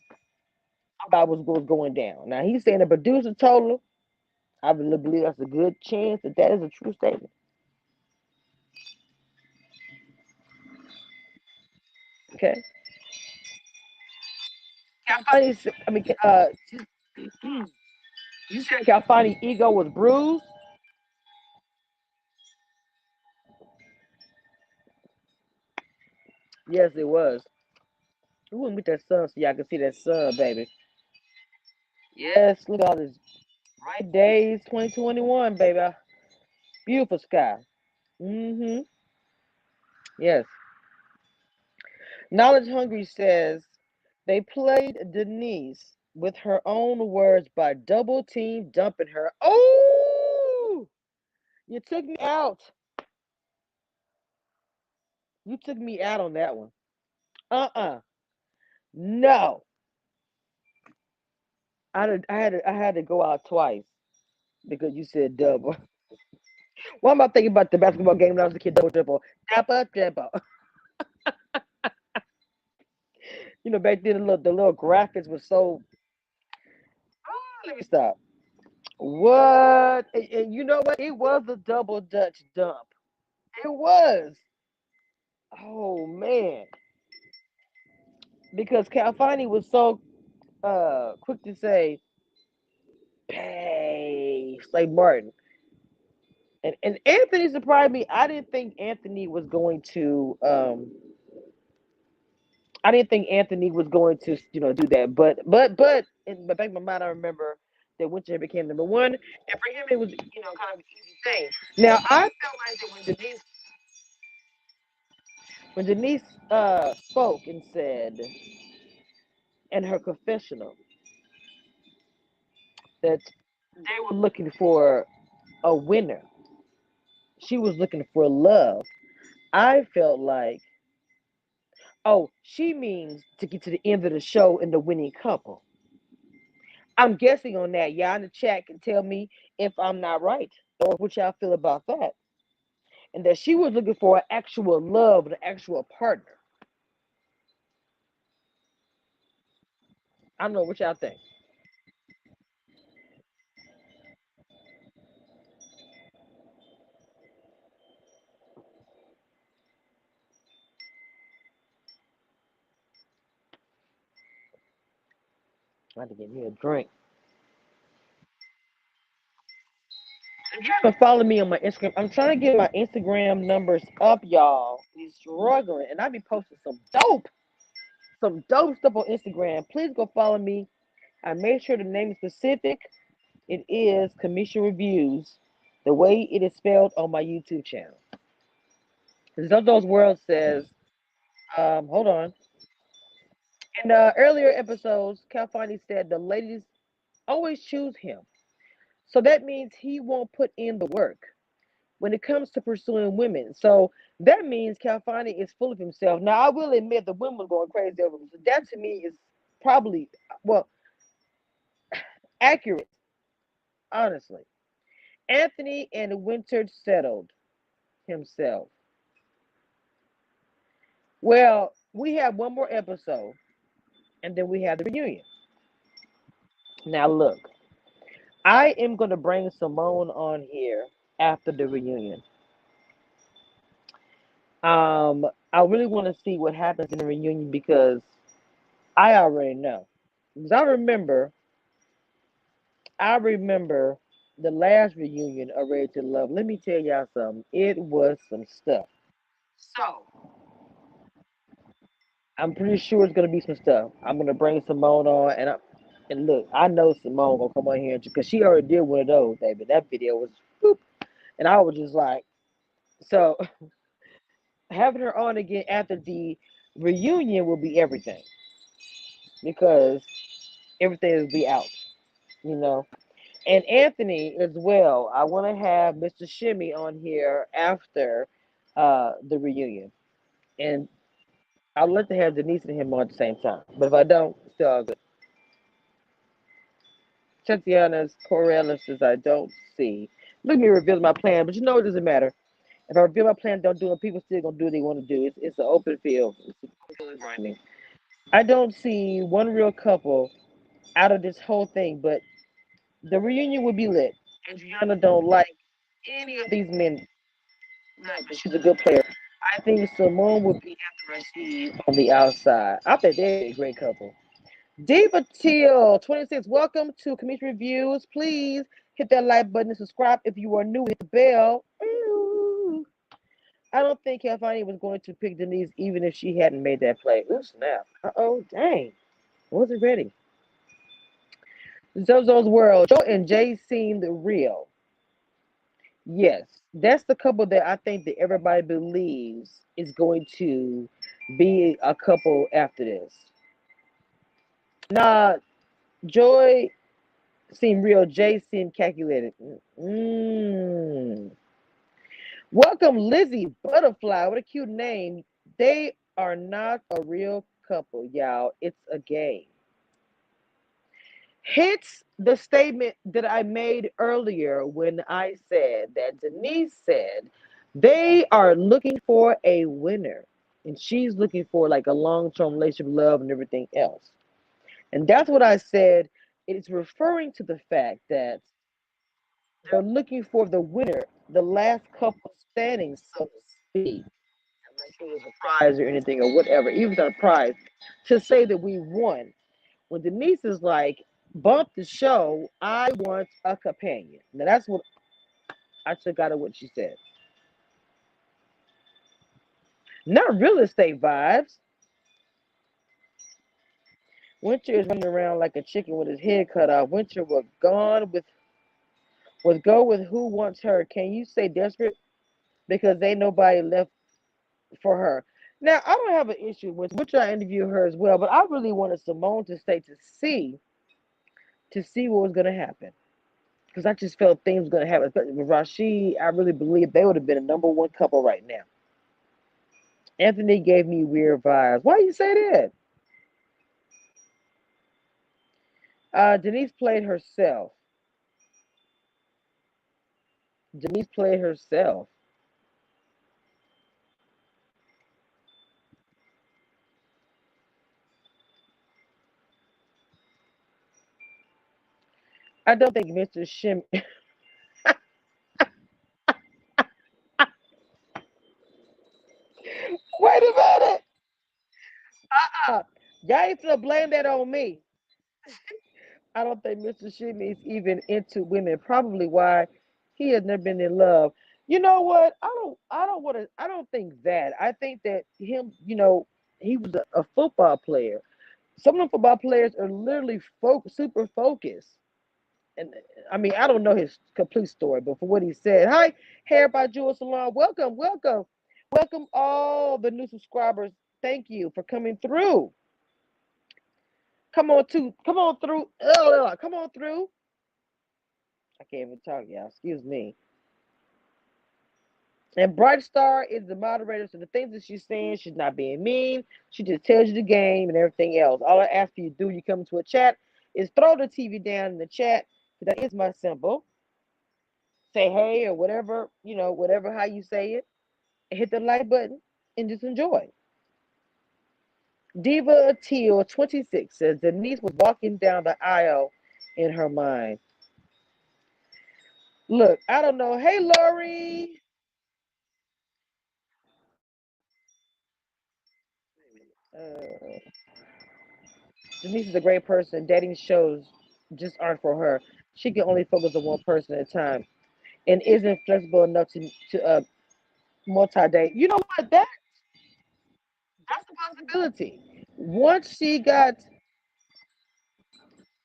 about what was going down. Now he's saying the producer told him. I really believe that's a good chance that is a true statement. Okay, Calfani. I mean, you said Calfani's ego was bruised. Yes, it was. We wouldn't get that sun so y'all can see that sun, baby. Yes, look at all this bright days, 2021, baby. Beautiful sky. Mm-hmm. Yes. Knowledge Hungry says they played Denise with her own words by double team dumping her. Oh, you took me out. You took me out on that one. Uh-uh. No. I had to go out twice because you said double. What am I thinking about the basketball game when I was a kid? Double dribble. Tap up, dribble. Back then the little graphics was so. Let me stop. What? And you know what? It was a double Dutch dump. It was. Oh man, because Calfani was so quick to say, "Hey," like Martin, and Anthony surprised me. I didn't think Anthony was going to. I didn't think Anthony was going to, do that. But in the back of my mind, I remember that Winter became number one, and for him, it was, kind of an easy thing. Now I felt like that when Denise spoke and said in her confessional that they were looking for a winner. She was looking for love. I felt like, oh, she means to get to the end of the show in the winning couple. I'm guessing on that. Y'all in the chat can tell me if I'm not right or what y'all feel about that. And that she was looking for an actual love, an actual partner. I don't know what y'all think. I had to get me a drink. If you haven't followed me on my Instagram, I'm trying to get my Instagram numbers up, y'all. He's struggling, and I be posting some dope stuff on Instagram. Please go follow me. I made sure the name is specific. It is Commission Reviews, the way it is spelled on my YouTube channel. Some of those words says, hold on. In earlier episodes, Calfani said the ladies always choose him. So that means he won't put in the work when it comes to pursuing women. So that means Calfani is full of himself. Now, I will admit the women going crazy over him. So that to me is probably, well, accurate, honestly. Anthony and Winter settled himself. Well, we have one more episode, and then we have the reunion. Now, look, I am going to bring Simone on here after the reunion. I really want to see what happens in the reunion because I already know. Because I remember the last reunion of Ready to Love. Let me tell y'all something. It was some stuff. So I'm pretty sure it's gonna be some stuff. I'm gonna bring Simone on, and look, I know Simone gonna come on here because she already did one of those, baby. That video was, boop, and I was just like, so having her on again after the reunion will be everything because everything will be out, you know. And Anthony as well. I want to have Mr. Shimmy on here after the reunion, and I'd like to have Denise and him on at the same time. But if I don't, still all good. Tatiana's Corellis says I don't see. Look at me revealing my plan, but you know it doesn't matter. If I reveal my plan, don't do it. People still gonna do what they want to do. It's an open field. It's grinding. I don't see one real couple out of this whole thing, but the reunion would be lit. Adriana don't like any of these men. No, but she's a good player. I think Simone would be interesting on the outside. I think they'd be a great couple. Diva Teal 26, welcome to Commission Reviews. Please hit that like button and subscribe if you are new. Hit the bell. Ooh. I don't think Calfani was going to pick Denise even if she hadn't made that play. Ooh, snap. Uh-oh, dang. I wasn't ready. Zozo's World. Joe and Jay seemed real. Yes, that's the couple that I think that everybody believes is going to be a couple after this. Nah, Joy seemed real. Jay seemed calculated. Mm. Welcome, Lizzie Butterfly. What a cute name. They are not a real couple, y'all. It's a game. Hits the statement that I made earlier when I said that Denise said they are looking for a winner. And she's looking for like a long term relationship, love, and everything else. And that's what I said. It's referring to the fact that they're looking for the winner, the last couple standing, so to speak. Unless it was a prize or anything or whatever, even not a prize, to say that we won. When Denise is like, bump the show, I want a companion. Now that's what I took out of what she said. Not real estate vibes. Winter is running around like a chicken with his head cut off. Winter was go with who wants her. Can you say desperate? Because ain't nobody left for her. Now I don't have an issue with which I interview her as well, but I really wanted Simone to stay to see what was gonna happen. Because I just felt things were gonna happen. Especially with Rashid, I really believe they would have been a number one couple right now. Anthony gave me weird vibes. Why you say that? Denise played herself. Denise played herself. I don't think Mr. Shim. Wait a minute. Uh-uh. Y'all ain't to blame that on me. I don't think Mr. Shimmy is even into women. Probably why he has never been in love. You know what? I don't want to. I don't think that. I think that him. He was a football player. Some of the football players are literally super focused. And I mean, I don't know his complete story, but for what he said, hi, Hair by Jewel Salon, welcome, welcome, welcome all the new subscribers. Thank you for coming through. Come on through, come on through. I can't even talk, y'all. Excuse me. And Bright Star is the moderator, so the things that she's saying, she's not being mean. She just tells you the game and everything else. All I ask you to do, you come into a chat, is throw the TV down in the chat. That is my symbol. Say hey or whatever, whatever how you say it. Hit the like button and just enjoy. Diva Teal 26 says Denise was walking down the aisle in her mind. Look, I don't know. Hey, Lori. Uh, Denise is a great person. Dating shows just aren't for her. She can only focus on one person at a time and isn't flexible enough to multi date. You know what? That's a possibility. Once she got,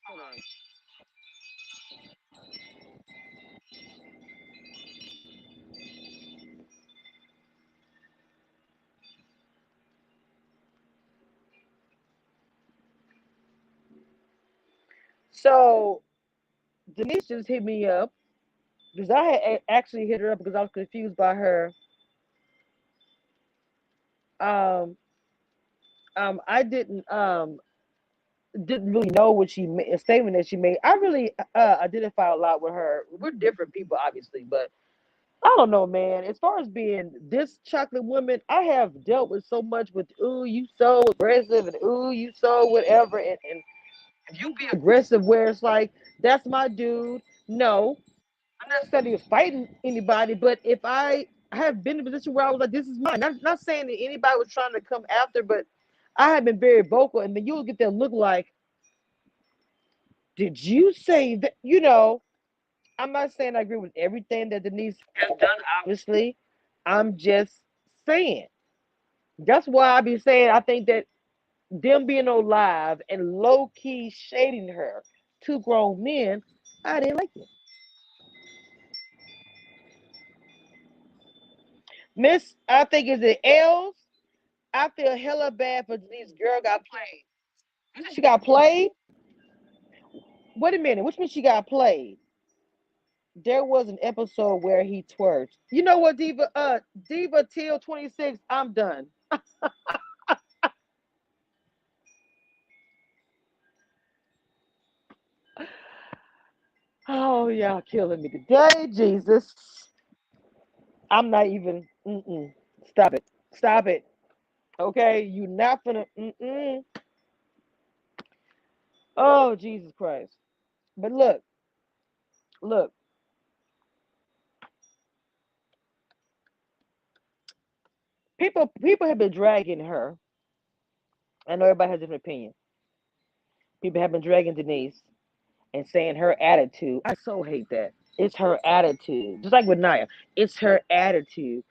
hold on. So Denise just hit me up because I had actually hit her up because I was confused by her. Um, I didn't really know what she made, a statement that she made. I really identify a lot with her. We're different people, obviously, but I don't know, man. As far as being this chocolate woman, I have dealt with so much with ooh, you so aggressive and ooh, you so whatever, and if you be aggressive where it's like that's my dude. No, I'm not necessarily fighting anybody, but if I have been in a position where I was like, this is mine. Not saying that anybody was trying to come after, but I have been very vocal, and then you'll get that look like, did you say that? I'm not saying I agree with everything that Denise has done, obviously. I'm just saying. That's why I be saying I think that them being on live and low key shading her, two grown men, I didn't like it. Miss, I think is it L's. I feel hella bad for Denise. Girl got played. She got played? Wait a minute. Which means she got played? There was an episode where he twerked. You know what, Diva? Diva Till 26. I'm done. Oh, y'all killing me today, Jesus. I'm not even. Mm-mm. Stop it. Stop it. Okay, you not gonna. Mm-mm. Oh, Jesus Christ. But look, look. People have been dragging her. I know everybody has a different opinion. People have been dragging Denise and saying her attitude. I so hate that. It's her attitude. Just like with Naya, it's her attitude.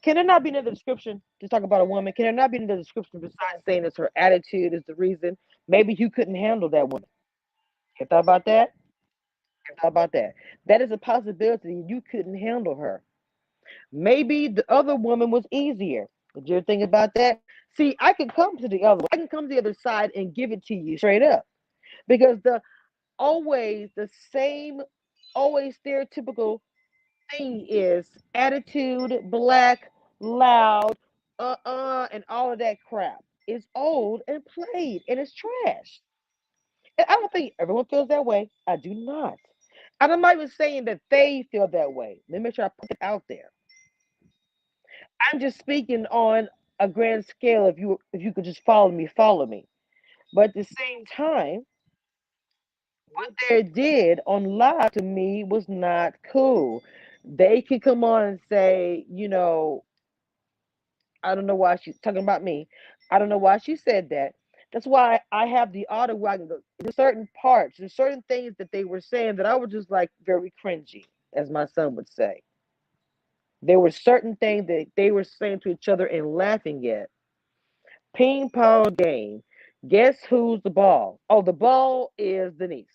Can there not be another description to talk about a woman? Can there not be another description besides saying it's her attitude is the reason? Maybe you couldn't handle that woman. You thought about that? You thought about that? That is a possibility. You couldn't handle her. Maybe the other woman was easier. Did you ever think about that? See, I can come to the other. I can come to the other side and give it to you straight up because the always the same, always stereotypical thing is attitude, black, loud, and all of that crap. It's old and played, and it's trash. And I don't think everyone feels that way. I do not. And I'm not even saying that they feel that way. Let me make sure I put it out there. I'm just speaking on a grand scale. If you could just follow me. But at the same time, what they did on live to me was not cool. They could come on and say, I don't know why she's talking about me. I don't know why she said that. That's why I have the audio where I can go. There's certain parts, there's certain things that they were saying that I was just like very cringy, as my son would say. There were certain things that they were saying to each other and laughing at. Ping pong game. Guess who's the ball? Oh, the ball is Denise,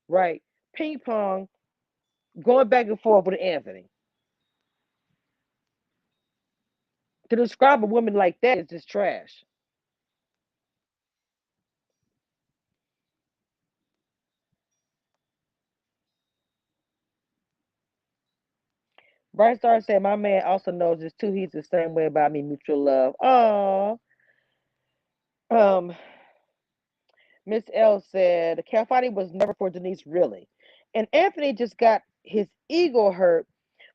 right? Ping pong going back and forth with Anthony. To describe a woman like that is just trash. Bright Star said, "My man also knows this too. He's the same way about me. Mutual love." Oh, um, Miss L said, "Calfani was never for Denise, really, and Anthony just got his ego hurt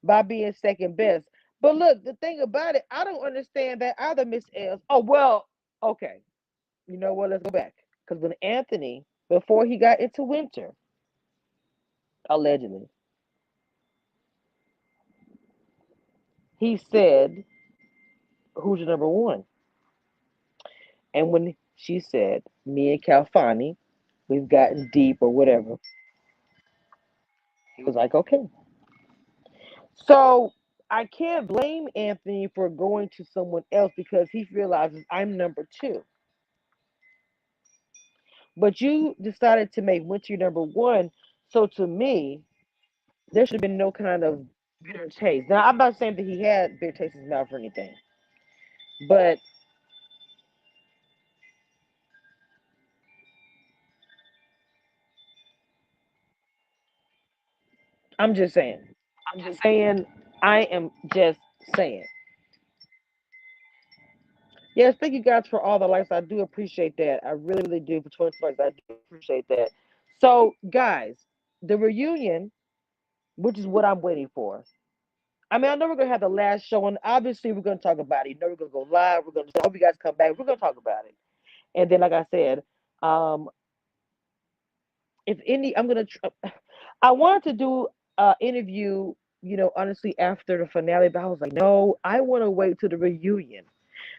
by being second best." But look, the thing about it, I don't understand that either, Miss L. Oh well, okay. You know what? Let's go back because when Anthony, before he got into Winter, allegedly, he said who's your number one? And when she said, me and Calfani, we've gotten deep or whatever, he was like, okay. So I can't blame Anthony for going to someone else because he realizes I'm number two. But you decided to make Winter number one. So to me, there should have been no kind of bitter taste. Now, I'm not saying that he had bitter taste in his mouth or anything, but I'm just saying. I'm just saying. I am just saying. Yes, thank you guys for all the likes. I do appreciate that. I really, really do. For 20 likes, I do appreciate that. So, guys, the reunion, which is what I'm waiting for. I mean, I know we're gonna have the last show, and obviously we're gonna talk about it. You know, we're gonna go live. We're gonna I hope you guys come back. We're gonna talk about it. And then, like I said, um, if any, I wanted to do an interview. You know, honestly, after the finale, but I was like, no, I want to wait to the reunion.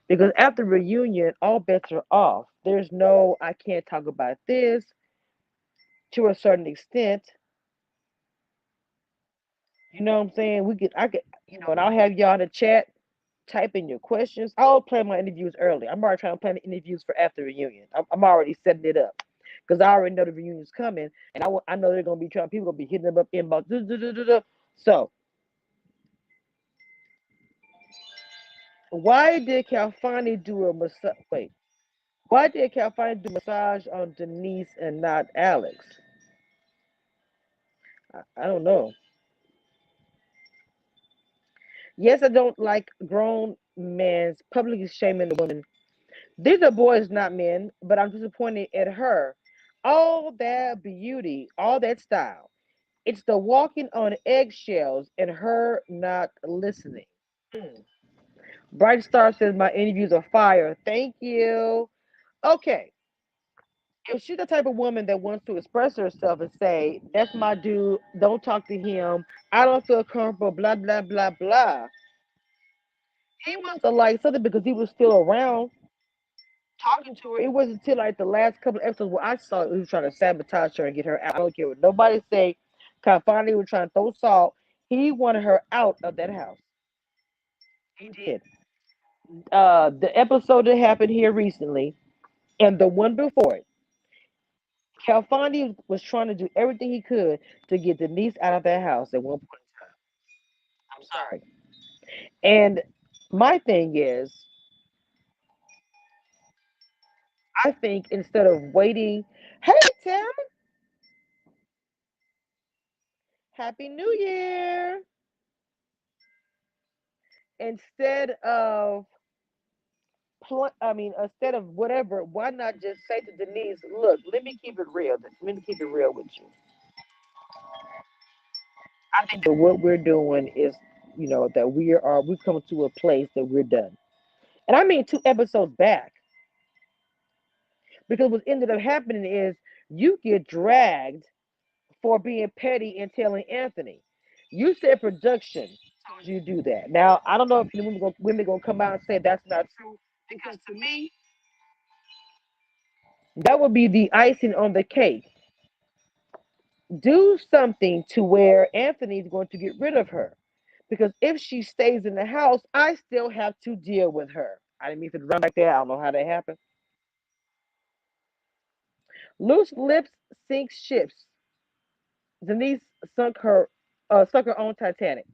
Because after reunion, all bets are off. There's no, I can't talk about this to a certain extent. You know what I'm saying? I could, and I'll have y'all in the chat type in your questions. I'll plan my interviews early. I'm already trying to plan the interviews for after reunion. I'm already setting it up because I already know the reunion's coming, and I know they're gonna be trying. People gonna be hitting them up inbox. So why did Calfani do a massage? Wait, why did Calfani do massage on Denise and not Alex? I don't know. Yes, I don't like grown men's publicly shaming the women. These are boys, not men, but I'm disappointed at her. All that beauty, all that style. It's the walking on eggshells and her not listening. Hmm. Bright Star says my interviews are fire. Thank you. Okay. If she's the type of woman that wants to express herself and say, that's my dude, don't talk to him, I don't feel comfortable, blah, blah, blah, blah. He must have liked something because he was still around talking to her. It wasn't until like the last couple of episodes where I saw he was trying to sabotage her and get her out. I don't care what nobody say. Kafani was trying to throw salt. He wanted her out of that house. He did. The episode that happened here recently and the one before it, Calfani was trying to do everything he could to get Denise out of that house at one point. I'm sorry. And my thing is, I think instead of waiting, hey Tim, Happy New Year. Instead of instead of whatever, why not just say to Denise, look, let me keep it real. Let me keep it real with you. I think that what we're doing is, that we've come to a place that we're done. And I mean 2 episodes back. Because what ended up happening is you get dragged for being petty and telling Anthony. You said production told you do that. Now I don't know if the women gonna come out and say that's not true. Because to me, that would be the icing on the cake. Do something to where Anthony's going to get rid of her. Because if she stays in the house, I still have to deal with her. I didn't mean to run like that. I don't know how that happened. Loose lips sink ships. Denise sunk her own Titanic.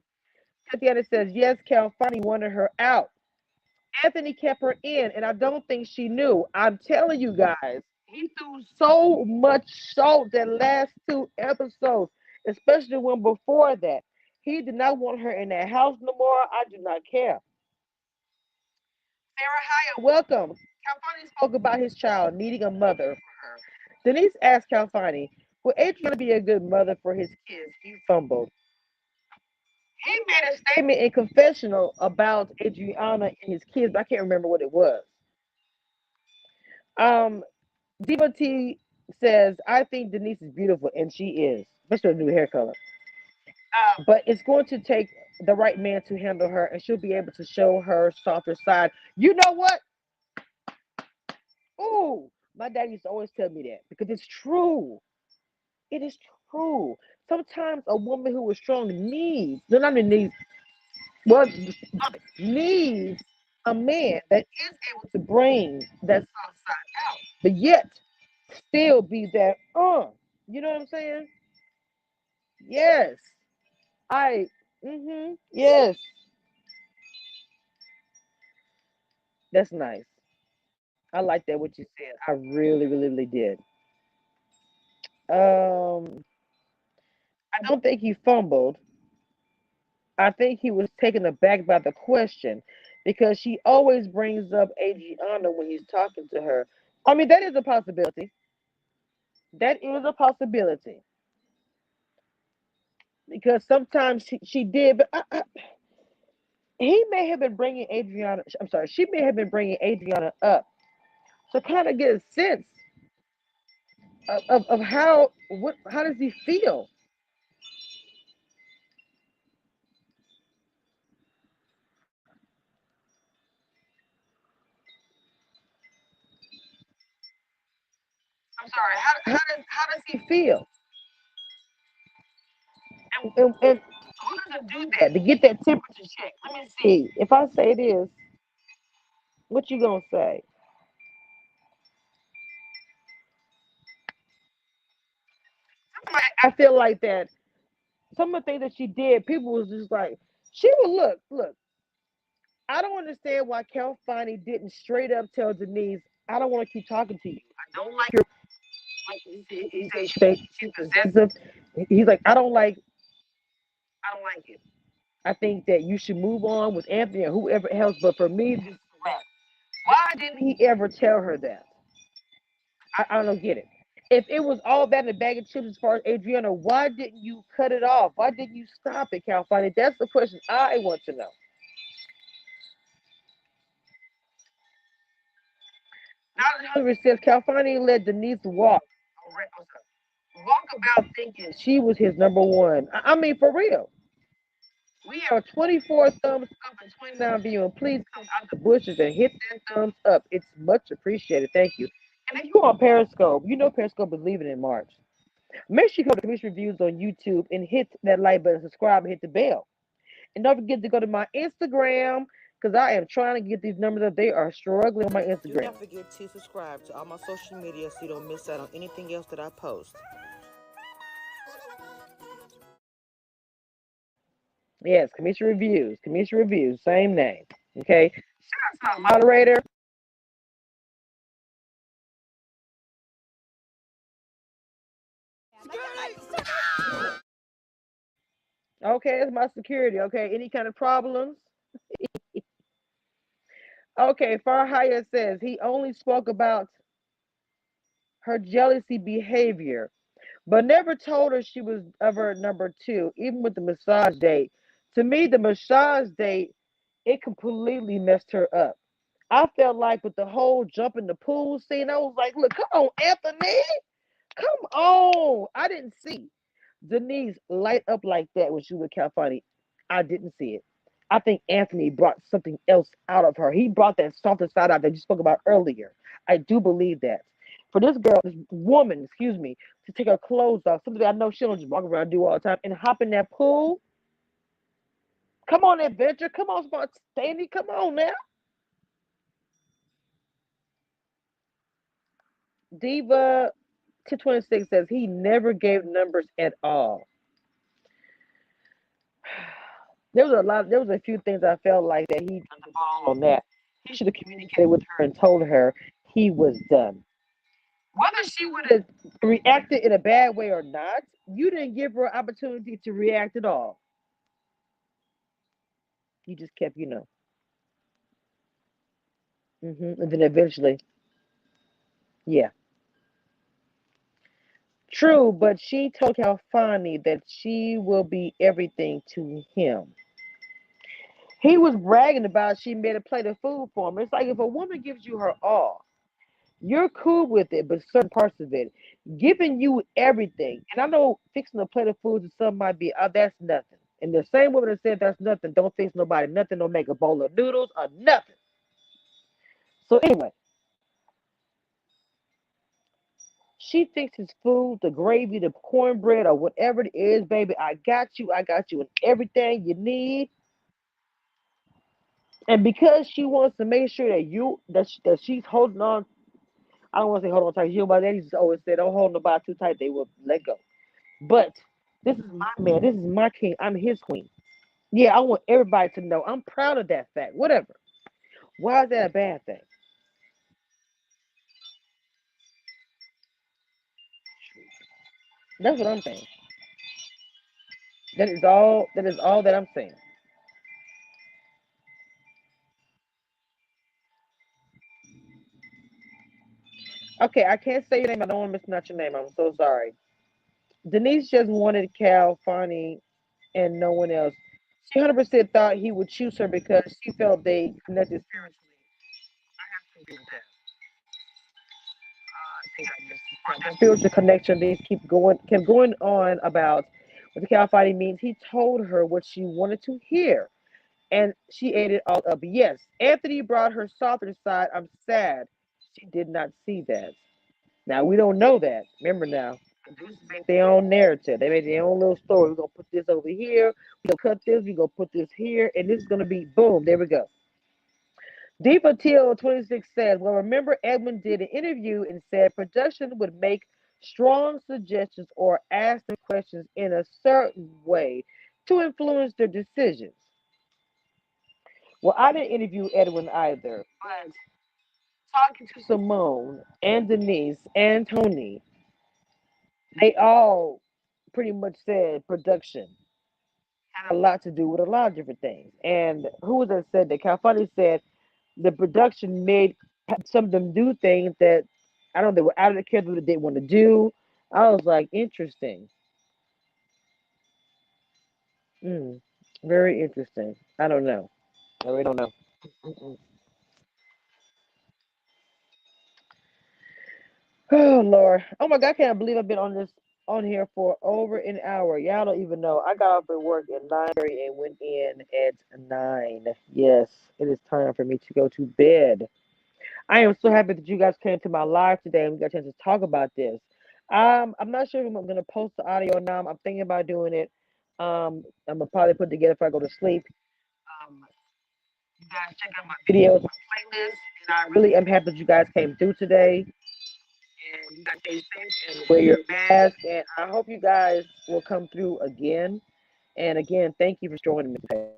Tatiana says, yes, Calfani wanted her out. Anthony kept her in, and I don't think she knew. I'm telling you guys, he threw so much salt that last 2 episodes, especially the one before that. He did not want her in that house no more. I do not care. Sarah Hyatt, welcome. Calfani spoke about his child needing a mother for her. Denise asked Calfani, will Adriana be a good mother for his kids? He fumbled. He made a statement in confessional about Adriana and his kids, but I can't remember what it was. Um, Diva T says, I think Denise is beautiful, and she is, especially her new hair color. But it's going to take the right man to handle her, and she'll be able to show her softer side. You know what? Ooh, my dad used to always tell me that because it's true. It is true. Sometimes a woman who is strong needs, no, not needs, well, needs a man that is able to bring that soft side out, but yet still be that, you know what I'm saying? Yes. I, yes, that's nice. I like that what you said. I really, really, really did. I don't think he fumbled. I think he was taken aback by the question because she always brings up Adriana when he's talking to her. I mean, that is a possibility. That is a possibility because sometimes she did, but he may have been bringing Adriana. I'm sorry, she may have been bringing Adriana up to kind of get a sense of how does he feel. I'm sorry. How does he feel? And how does it do that to get that temperature check? Let me see. If I say this, what you gonna say? I feel like that some of the things that she did, people was just like, she would look. I don't understand why Calfani didn't straight up tell Denise, I don't want to keep talking to you. I don't like your. He said she's possessive. He's like, I don't like it. I think that you should move on with Anthony or whoever else. But for me, this is wrong. Why didn't he ever tell her that? I don't get it. If it was all that in a bag of chips as far as Adriana, why didn't you cut it off? Why didn't you stop it, Calfani? That's the question I want to know. Not Hungry says Calfani let Denise walk. Walk about thinking she was his number one. I mean, for real. We have 24 thumbs up and 29 viewing. Please come out the bushes and hit that thumbs up. It's much appreciated. Thank you. And if you're on Periscope, you know Periscope is leaving in March. Make sure you go to Commission Reviews on YouTube and hit that like button, subscribe, and hit the bell. And don't forget to go to my Instagram because I am trying to get these numbers up. They are struggling on my Instagram. Do not forget to subscribe to all my social media so you don't miss out on anything else that I post. Yes, Commission Reviews, same name. Okay. Shout out to my moderator. Okay, it's my security. Okay, any kind of problems? Okay, Farhaya says he only spoke about her jealousy behavior, but never told her she was ever number two, even with the massage date. To me, the massage date, it completely messed her up. I felt like with the whole jump in the pool scene, I was like, look, come on, Anthony. Come on. I didn't see Denise light up like that when she was with Calfani. I didn't see it. I think Anthony brought something else out of her. He brought that softer side out that you spoke about earlier. I do believe that. For this girl, this woman, excuse me, to take her clothes off, something that I know she don't just walk around and do all the time, and hop in that pool. Come on, adventure. Come on, spontaneity. Come on now. Diva 226 says he never gave numbers at all. There was a few things I felt like that he dropped the ball on that. He should have communicated with her and told her he was done. Whether she would have reacted in a bad way or not, you didn't give her an opportunity to react at all. You just kept, and then eventually, yeah, true. But she told Calfani that she will be everything to him. He was bragging about she made a plate of food for him. It's like if a woman gives you her all, you're cool with it, but certain parts of it, giving you everything. And I know fixing a plate of food to some might be, oh, that's nothing. And the same woman that said that's nothing, don't fix nobody nothing, don't make a bowl of noodles or nothing. So anyway, she fixes food, the gravy, the cornbread, or whatever it is, baby. I got you. I got you and everything you need. And because she wants to make sure that that she's holding on, I don't want to say hold on tight. You know, my daddy used to always say, "Don't hold nobody too tight; they will let go." But this is my man. This is my king. I'm his queen. Yeah, I want everybody to know. I'm proud of that fact. Whatever. Why is that a bad thing? That's what I'm saying. That is all. That is all that I'm saying. Okay, I can't say your name. I don't want to mispronounce your name. I'm so sorry. Denise just wanted Calfani and no one else. She 100% thought he would choose her because she felt they connected spiritually. I agree with that. I think I missed the part. The spiritual connection. They kept going on about what the Calfani means. He told her what she wanted to hear, and she ate it all up. Yes, Anthony brought her softer side. I'm sad she did not see that. Now we don't know that. Remember now, producers make their own narrative. They make their own little story. We're gonna put this over here. We're gonna cut this. We're gonna put this here, and this is gonna be boom. There we go. Deepa Till 26 says, "Well, remember Edwin did an interview and said production would make strong suggestions or ask them questions in a certain way to influence their decisions." Well, I didn't interview Edwin either, but talking to Simone and Denise and Tony, they all pretty much said production had a lot to do with a lot of different things. And who was that said that? Calfani said the production made some of them do things that I don't know they were out of the character that they want to do. I was like, interesting. Mm, very interesting. I don't know. I really don't know. Mm-mm. Oh Lord. Oh my God, I can't believe I've been on here for over an hour. Y'all don't even know. I got off at work at 9:30 and went in at 9. Yes, it is time for me to go to bed. I am so happy that you guys came to my live today and we got a chance to talk about this. I'm not sure if I'm gonna post the audio now. I'm thinking about doing it. I'm gonna probably put it together if I go to sleep. Um, you guys check out my videos, my playlist, and I really am happy that you guys came through today. And you guys stay safe and wear your mask. And I hope you guys will come through again. And again, thank you for joining me today.